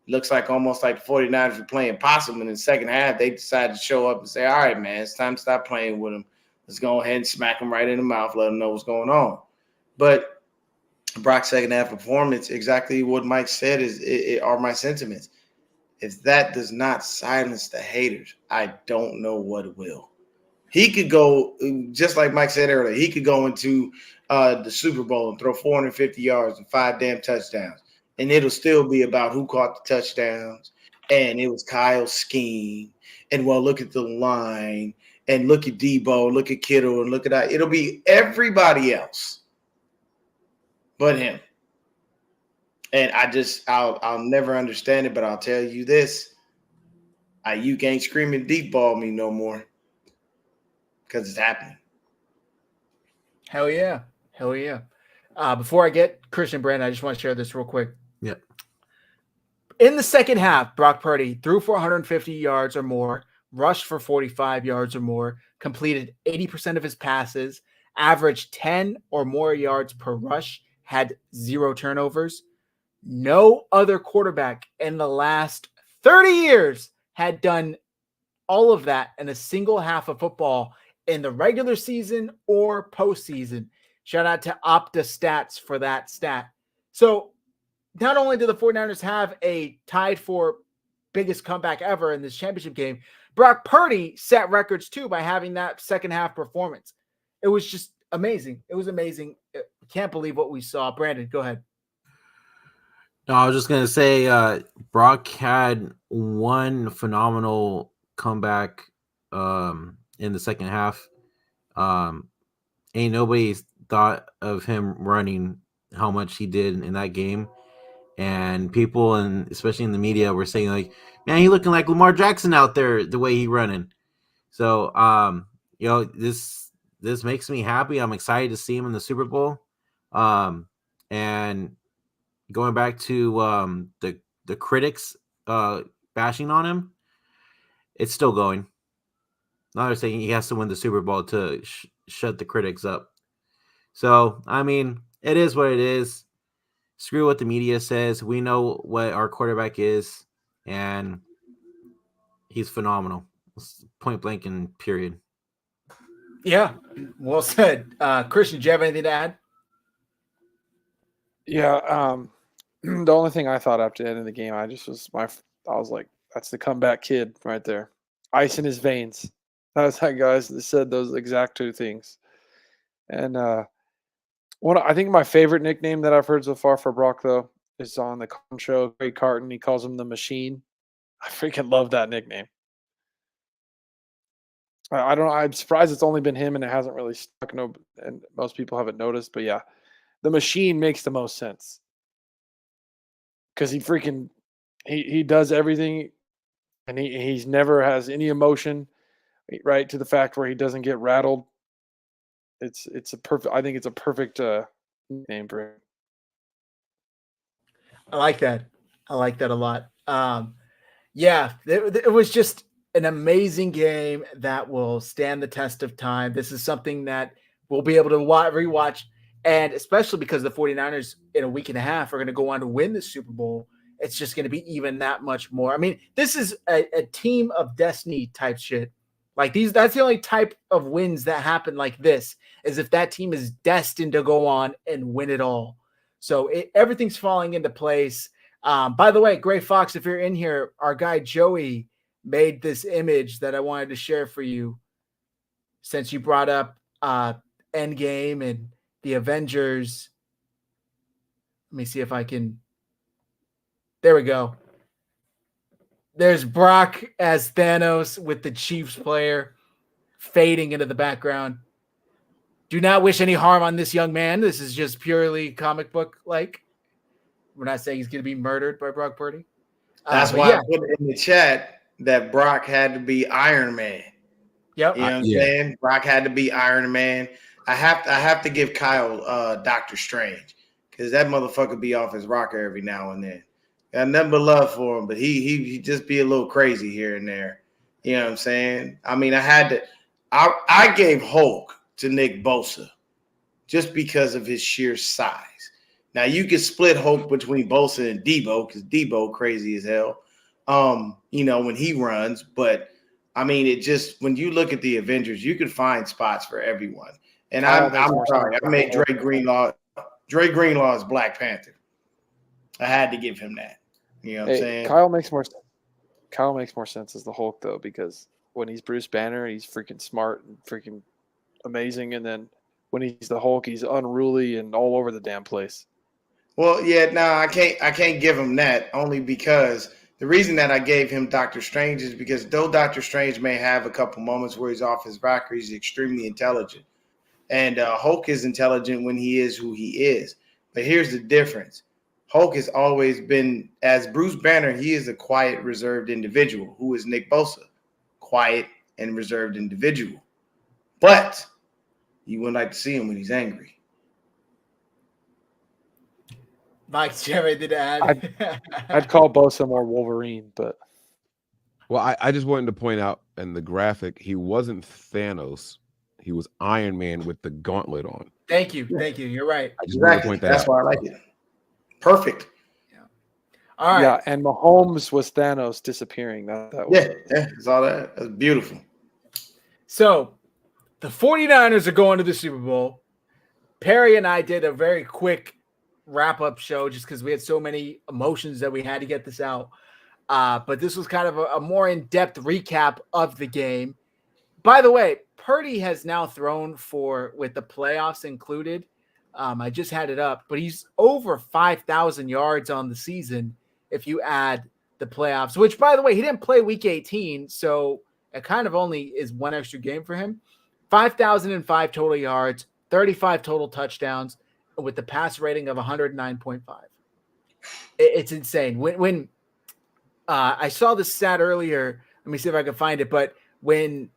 looks like almost like the 49ers were playing possum. And in the second half, they decided to show up and say, all right, man, it's time to stop playing with them. Let's go ahead and smack them right in the mouth, let them know what's going on. But Brock's second half performance, exactly what Mike said are my sentiments. If that does not silence the haters, I don't know what will. He could go, just like Mike said earlier, he could go into the Super Bowl and throw 450 yards and 5 damn touchdowns. And it'll still be about who caught the touchdowns. And it was Kyle's scheme. And, well, look at the line. And look at Debo, look at Kittle, and look at that. It'll be everybody else but him. And I'll never understand it, but I'll tell you this. Ayuk ain't screaming deep ball me no more because it's happening. Hell yeah. Hell yeah. Before I get Christian Brandon, I just want to share this real quick. Yep. In the second half, Brock Purdy threw for 150 yards or more, rushed for 45 yards or more, completed 80% of his passes, averaged 10 or more yards per rush, had 0 turnovers. No other quarterback in the last 30 years had done all of that in a single half of football in the regular season or postseason. Shout out to Opta Stats for that stat. So not only do the 49ers have a tied for biggest comeback ever in this championship game, Brock Purdy set records too by having that second half performance. It was just amazing. It was amazing. Can't believe what we saw. Brandon, go ahead. No, I was just going to say Brock had one phenomenal comeback in the second half. Ain't nobody thought of him running how much he did in that game. And people, and especially in the media, were saying like, man, he looking like Lamar Jackson out there the way he running. So, this makes me happy. I'm excited to see him in the Super Bowl. And going back to the critics bashing on him, it's still going. Now they're saying he has to win the Super Bowl to shut the critics up. So, I mean, it is what it is. Screw what the media says. We know what our quarterback is, and he's phenomenal. Point blank and period. Yeah, well said. Christian, do you have anything to add? Yeah, the only thing I thought after the end of the game, I was like, that's the comeback kid right there. Ice in his veins. That was that guys that said those exact two things. And I think my favorite nickname that I've heard so far for Brock, though, is on the Carton show. Greg Carton, he calls him the Machine. I freaking love that nickname. I don't know. I'm surprised it's only been him and it hasn't really stuck. No, and most people haven't noticed. But yeah, the Machine makes the most sense because he does everything, and he's never has any emotion, right, to the fact where he doesn't get rattled. It's a perfect. I think it's a perfect name for him. I like that. I like that a lot. Yeah, it was just an amazing game that will stand the test of time. This is something that we'll be able to rewatch, and especially because the 49ers in a week and a half are going to go on to win the Super Bowl, it's just going to be even that much more. I mean, this is a team of destiny type shit. Like that's the only type of wins that happen like this, is if that team is destined to go on and win it all. So everything's falling into place. By the way, Gray Fox, if you're in here, our guy Joey made this image that I wanted to share for you since you brought up Endgame and the Avengers. Let me see if I can. There we go. There's Brock as Thanos with the Chiefs player fading into the background. Do not wish any harm on this young man. This is just purely comic book like. We're not saying he's going to be murdered by Brock Purdy. That's why I put in the chat that Brock had to be Iron Man. Yep. You know what I'm saying? Brock had to be Iron Man. I have to give Kyle Doctor Strange, because that motherfucker be off his rocker every now and then. Got nothing but love for him, but he just be a little crazy here and there. You know what I'm saying? I mean, I gave Hulk to Nick Bosa just because of his sheer size. Now you can split Hulk between Bosa and Debo, because Debo crazy as hell. When he runs, but I mean, it just, when you look at the Avengers, you can find spots for everyone. And I'm sorry, I made Dre Greenlaw is Black Panther. I had to give him that. You know what I'm saying? Kyle makes more sense as the Hulk, though, because when he's Bruce Banner, he's freaking smart and freaking amazing, and then when he's the Hulk, he's unruly and all over the damn place. Well, yeah, no, I can't give him that, only because the reason that I gave him Doctor Strange is because though Doctor Strange may have a couple moments where he's off his rocker, he's extremely intelligent. And Hulk is intelligent when he is who he is. But here's the difference. Hulk has always been, as Bruce Banner, he is a quiet, reserved individual. Who is Nick Bosa? Quiet and reserved individual. But you wouldn't like to see him when he's angry. Mike, Jerry did add. I'd call Bosa more Wolverine, but. Well, I just wanted to point out in the graphic, he wasn't Thanos. He was Iron Man with the gauntlet on. Thank you. You're right. I just wanted to point that That's out. why I like it. Perfect. Yeah. All right. Yeah, and Mahomes was Thanos disappearing. That was It's all that. That's beautiful. So the 49ers are going to the Super Bowl. Perry and I did a very quick wrap-up show just because we had so many emotions that we had to get this out. But this was kind of a more in-depth recap of the game. By the way, Purdy has now thrown with the playoffs included. I just had it up, but he's over 5,000 yards on the season if you add the playoffs, which, by the way, he didn't play week 18, so it kind of only is one extra game for him. 5,005 total yards, 35 total touchdowns, with the pass rating of 109.5. It's insane. When I saw this stat earlier, let me see if I can find it, but when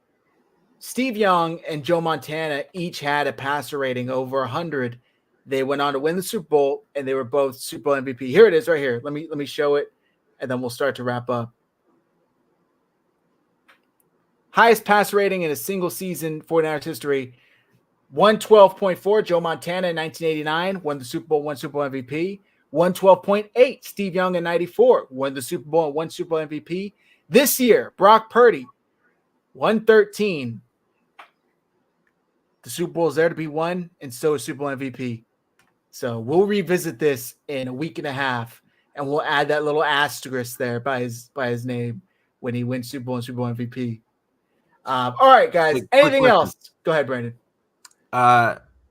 Steve Young and Joe Montana each had a passer rating over 100, they went on to win the Super Bowl, and they were both Super Bowl MVP. Here it is right here. Let me show it, and then we'll start to wrap up. Highest pass rating in a single season 49ers history, 112.4. Joe Montana in 1989 won the Super Bowl, won Super Bowl MVP. 112.8. Steve Young in 94 won the Super Bowl and won Super Bowl MVP. This year, Brock Purdy, 113. The Super Bowl is there to be won, and so is Super Bowl MVP. So we'll revisit this in a week and a half, and we'll add that little asterisk there by his name when he wins Super Bowl and Super Bowl MVP. All right, guys. Anything else? Go ahead, Brandon.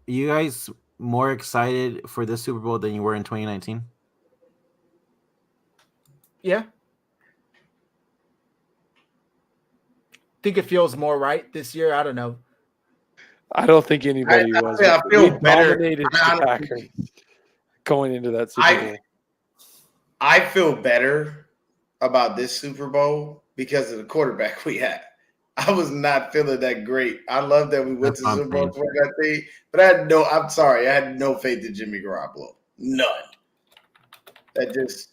You guys more excited for this Super Bowl than you were in 2019? Yeah. Think it feels more right this year. I don't know. I don't think anybody was. I feel We better. dominated the Packers going into that Super Bowl. I feel better about this Super Bowl because of the quarterback we had. I was not feeling that great. I love that we went to Super Bowl 2019, but I'm sorry, I had no faith in Jimmy Garoppolo. None. That just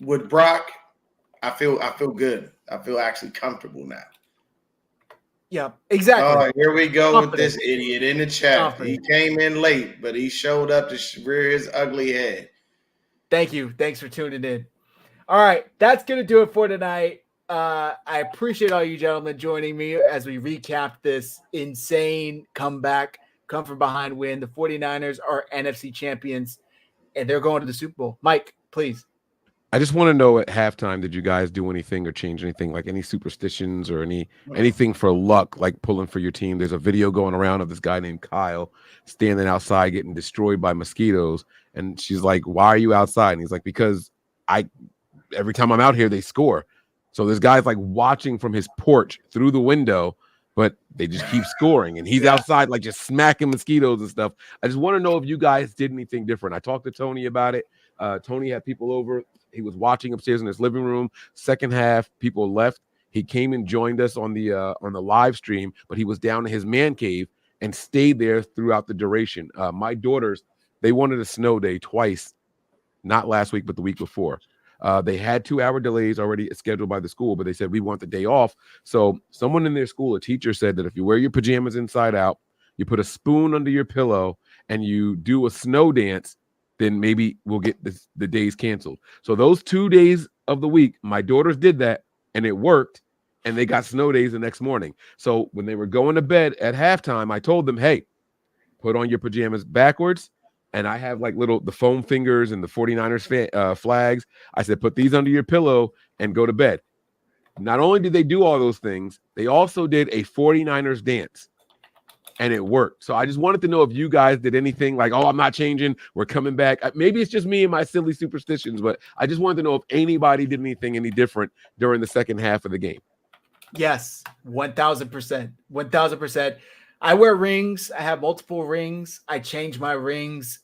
with Brock, I feel good. I feel actually comfortable now. Yeah, exactly. Oh, here we go with this idiot in the chat. He came in late, but he showed up to rear his ugly head. Thank you. Thanks for tuning in. All right, that's going to do it for tonight. I appreciate all you gentlemen joining me as we recap this insane comeback, come from behind win. The 49ers are NFC champions, and they're going to the Super Bowl. Mike, please. I just want to know at halftime, did you guys do anything or change anything, like any superstitions or anything for luck, like pulling for your team? There's a video going around of this guy named Kyle standing outside getting destroyed by mosquitoes. And she's like, why are you outside? And he's like, because every time I'm out here, they score. So this guy's like watching from his porch through the window, but they just keep scoring. And he's outside like just smacking mosquitoes and stuff. I just want to know if you guys did anything different. I talked to Tony about it. Tony had people over. He was watching upstairs in his living room. Second half, people left. He came and joined us on the live stream, but he was down in his man cave and stayed there throughout the duration. My daughters, they wanted a snow day twice, not last week, but the week before. They had 2-hour delays already scheduled by the school, but they said, we want the day off. So someone in their school, a teacher, said that if you wear your pajamas inside out, you put a spoon under your pillow, and you do a snow dance, then maybe we'll get the days canceled. So those 2 days of the week, my daughters did that, and it worked, and they got snow days the next morning. So when they were going to bed at halftime, I told them, hey, put on your pajamas backwards. And I have like the foam fingers and the 49ers flags. I said, put these under your pillow and go to bed. Not only did they do all those things, they also did a 49ers dance. And it worked. So I just wanted to know if you guys did anything like, oh, I'm not changing, we're coming back. Maybe it's just me and my silly superstitions, but I just wanted to know if anybody did anything any different during the second half of the game. Yes, 1,000%. 1,000%. I wear rings. I have multiple rings. I change my rings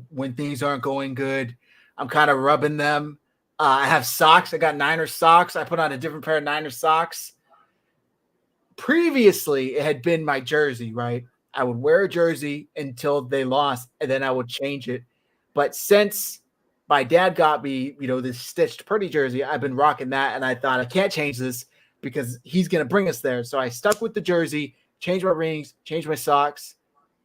when things aren't going good. I'm kind of rubbing them. I have socks. I got Niners socks. I put on a different pair of Niners socks. Previously, it had been my jersey, right? I would wear a jersey until they lost, and then I would change it. But since my dad got me, this stitched Purdy jersey, I've been rocking that, and I thought I can't change this because he's going to bring us there. So I stuck with the jersey, changed my rings, changed my socks,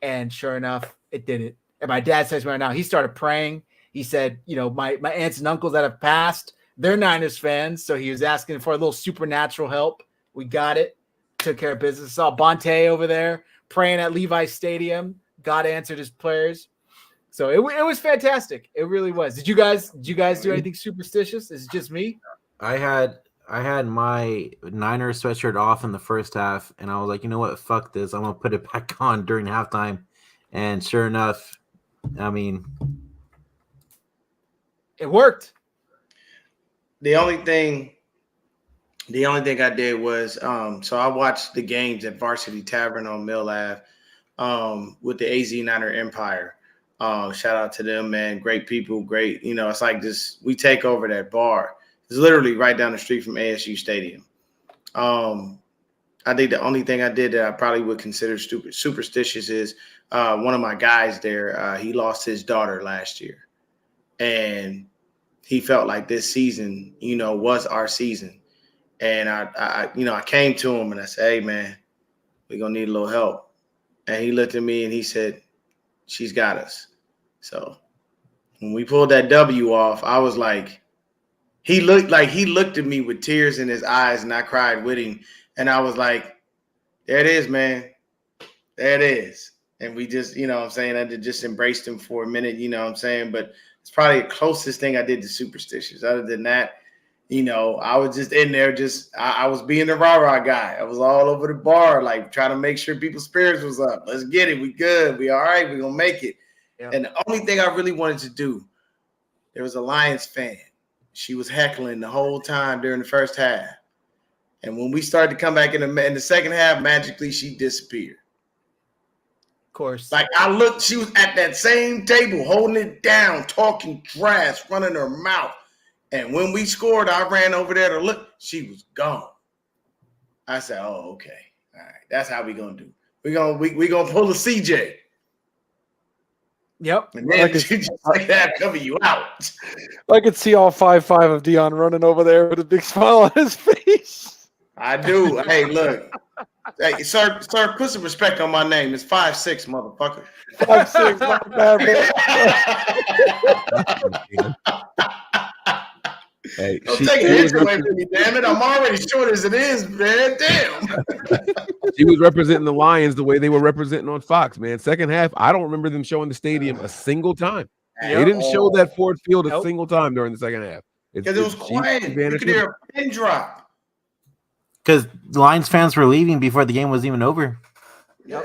and sure enough, it did it. And my dad says right now, he started praying. He said, my aunts and uncles that have passed, they're Niners fans, so he was asking for a little supernatural help. We got it. Took care of business. Saw Bonte over there praying at Levi's Stadium. God answered his prayers. So it was fantastic. It really was. Did you guys do anything superstitious? Is it just me? I had my Niners sweatshirt off in the first half, and I was like, you know what? Fuck this. I'm gonna put it back on during halftime. And sure enough, I mean, it worked. The only thing I did was so I watched the games at Varsity Tavern on Mill Ave with the AZ Niner Empire. Shout out to them, man. Great people, great. It's like this. We take over that bar. It's literally right down the street from ASU Stadium. I think the only thing I did that I probably would consider superstitious is one of my guys there. He lost his daughter last year, and he felt like this season, was our season. And I came to him and I said, "Hey, man, we're gonna need a little help." And he looked at me and he said, "She's got us." So when we pulled that W off, I was like, he looked at me with tears in his eyes, and I cried with him. And I was like, there it is, man. There it is. And we just, I just embraced him for a minute, but it's probably the closest thing I did to superstitious. Other than that, I was just in there, I was being the rah-rah guy. I was all over the bar, like trying to make sure people's spirits was up. Let's get it. We good. We all right. We're going to make it. Yep. And the only thing I really wanted to do, there was a Lions fan. She was heckling the whole time during the first half. And when we started to come back in the second half, magically she disappeared. Of course. Like I looked, she was at that same table, holding it down, talking trash, running her mouth. And when we scored, I ran over there to look. She was gone. I said, "Oh, okay, all right. That's how we gonna do. We gonna pull a CJ." Yep. And then just like that, cover you out. I could see all 5'5" of Dion running over there with a big smile on his face. I do. Hey, look. Hey, sir, put some respect on my name. It's 5'6", motherfucker. 5'6", my bad, man. Hey, don't take an inch away from me, damn it. I'm already short as it is, man. Damn. She was representing the Lions the way they were representing on Fox, man. Second half, I don't remember them showing the stadium a single time. They didn't show that Ford Field a single time during the second half. Because it was quiet. You could hear a pin drop. Because Lions fans were leaving before the game was even over. Yeah.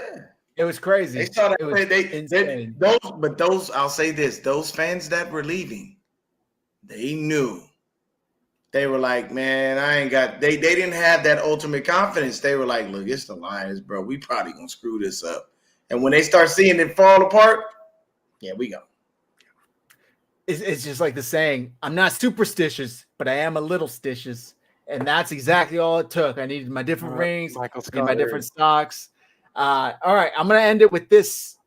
It was crazy. They saw that. Those, I'll say this, those fans that were leaving, they knew. They were like, man, they didn't have that ultimate confidence. They were like, look, it's the Lions, bro. We probably going to screw this up. And when they start seeing it fall apart, yeah, we go. It's just like the saying, I'm not superstitious, but I am a little stitious. And that's exactly all it took. I needed my different rings, my different socks. All right, I'm going to end it with this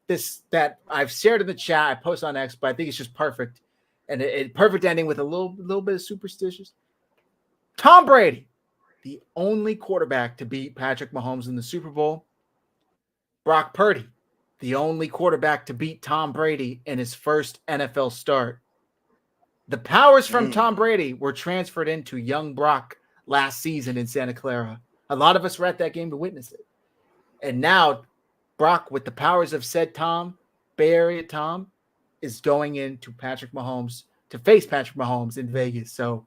that I've shared in the chat. I post on X, but I think it's just perfect. And it perfect ending with a little bit of superstitious. Tom Brady, the only quarterback to beat Patrick Mahomes in the Super Bowl. Brock Purdy, the only quarterback to beat Tom Brady in his first NFL start. The powers from Tom Brady were transferred into young Brock last season in Santa Clara. A lot of us were at that game to witness it. And now Brock, with the powers of said Tom, Bay Area Tom, is going into Patrick Mahomes to face Patrick Mahomes in Vegas. So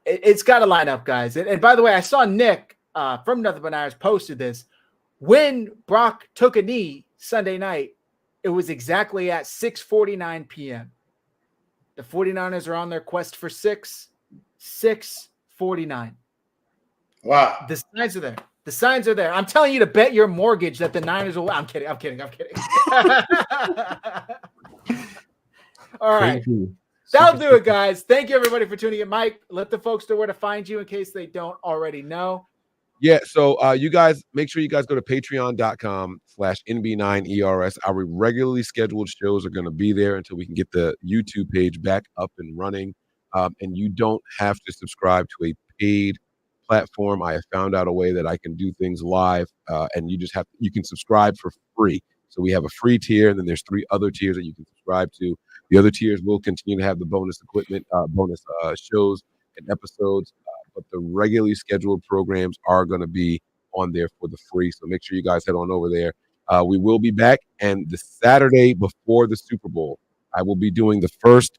it's got to line up, guys. And by the way, I saw Nick from Nothing But Niners posted this. When Brock took a knee Sunday night, it was exactly at 6:49 p.m. The 49ers are on their quest for 6:49. Wow. The signs are there. The signs are there. I'm telling you to bet your mortgage that the Niners will. I'm kidding. All right. That'll do it, guys. Thank you, everybody, for tuning in. Mike, let the folks know where to find you in case they don't already know. Yeah, so you guys, make sure you guys go to patreon.com/NB9ERS. Our regularly scheduled shows are going to be there until we can get the YouTube page back up and running. And you don't have to subscribe to a paid platform. I have found out a way that I can do things live, and you can subscribe for free. So we have a free tier, and then there's 3 other tiers that you can subscribe to. The other tiers will continue to have the bonus equipment, bonus shows and episodes, but the regularly scheduled programs are going to be on there for the free. So make sure you guys head on over there We will be back, and the Saturday before the Super Bowl, I will be doing the first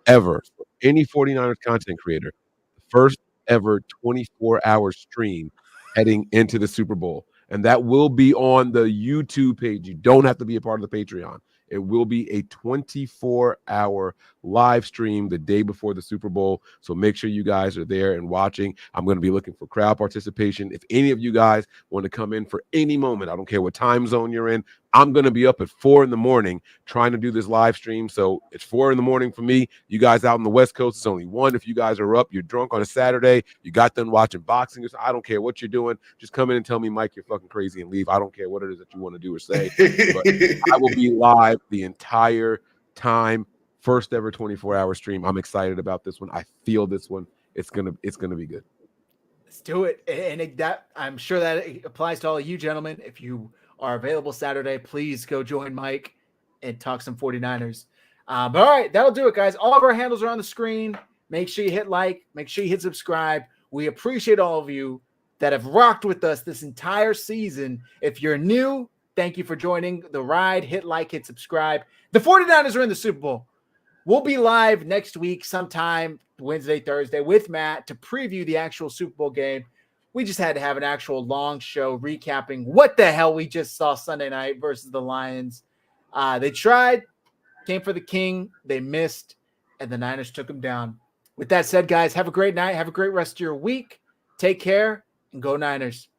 ever for any 49ers content creator, the first ever 24-hour stream heading into the Super Bowl. And that will be on the YouTube page. You don't have to be a part of the Patreon. It will be a 24-hour live stream the day before the Super Bowl. So make sure you guys are there and watching. I'm going to be looking for crowd participation. If any of you guys want to come in for any moment, I don't care what time zone you're in, I'm going to be up at 4 a.m. trying to do this live stream. So it's 4 a.m. for me. You guys out on the West Coast, it's only 1. If you guys are up, you're drunk on a Saturday, you got done watching boxing. I don't care what you're doing. Just come in and tell me, Mike, you're fucking crazy and leave. I don't care what it is that you want to do or say. But I will be live the entire time. First ever 24-hour stream. I'm excited about this one. I feel this one. It's gonna be good. Let's do it. And that I'm sure that it applies to all of you gentlemen. If you are available Saturday, please go join Mike and talk some 49ers. But all right, that'll do it, guys. All of our handles are on the screen. Make sure you hit like. Make sure you hit subscribe. We appreciate all of you that have rocked with us this entire season. If you're new, thank you for joining the ride. Hit like, hit subscribe. The 49ers are in the Super Bowl. We'll be live next week sometime, Wednesday, Thursday, with Matt to preview the actual Super Bowl game. We just had to have an actual long show recapping what the hell we just saw Sunday night versus the Lions. They tried, came for the king, they missed, and the Niners took them down. With that said, guys, have a great night. Have a great rest of your week. Take care, and go Niners.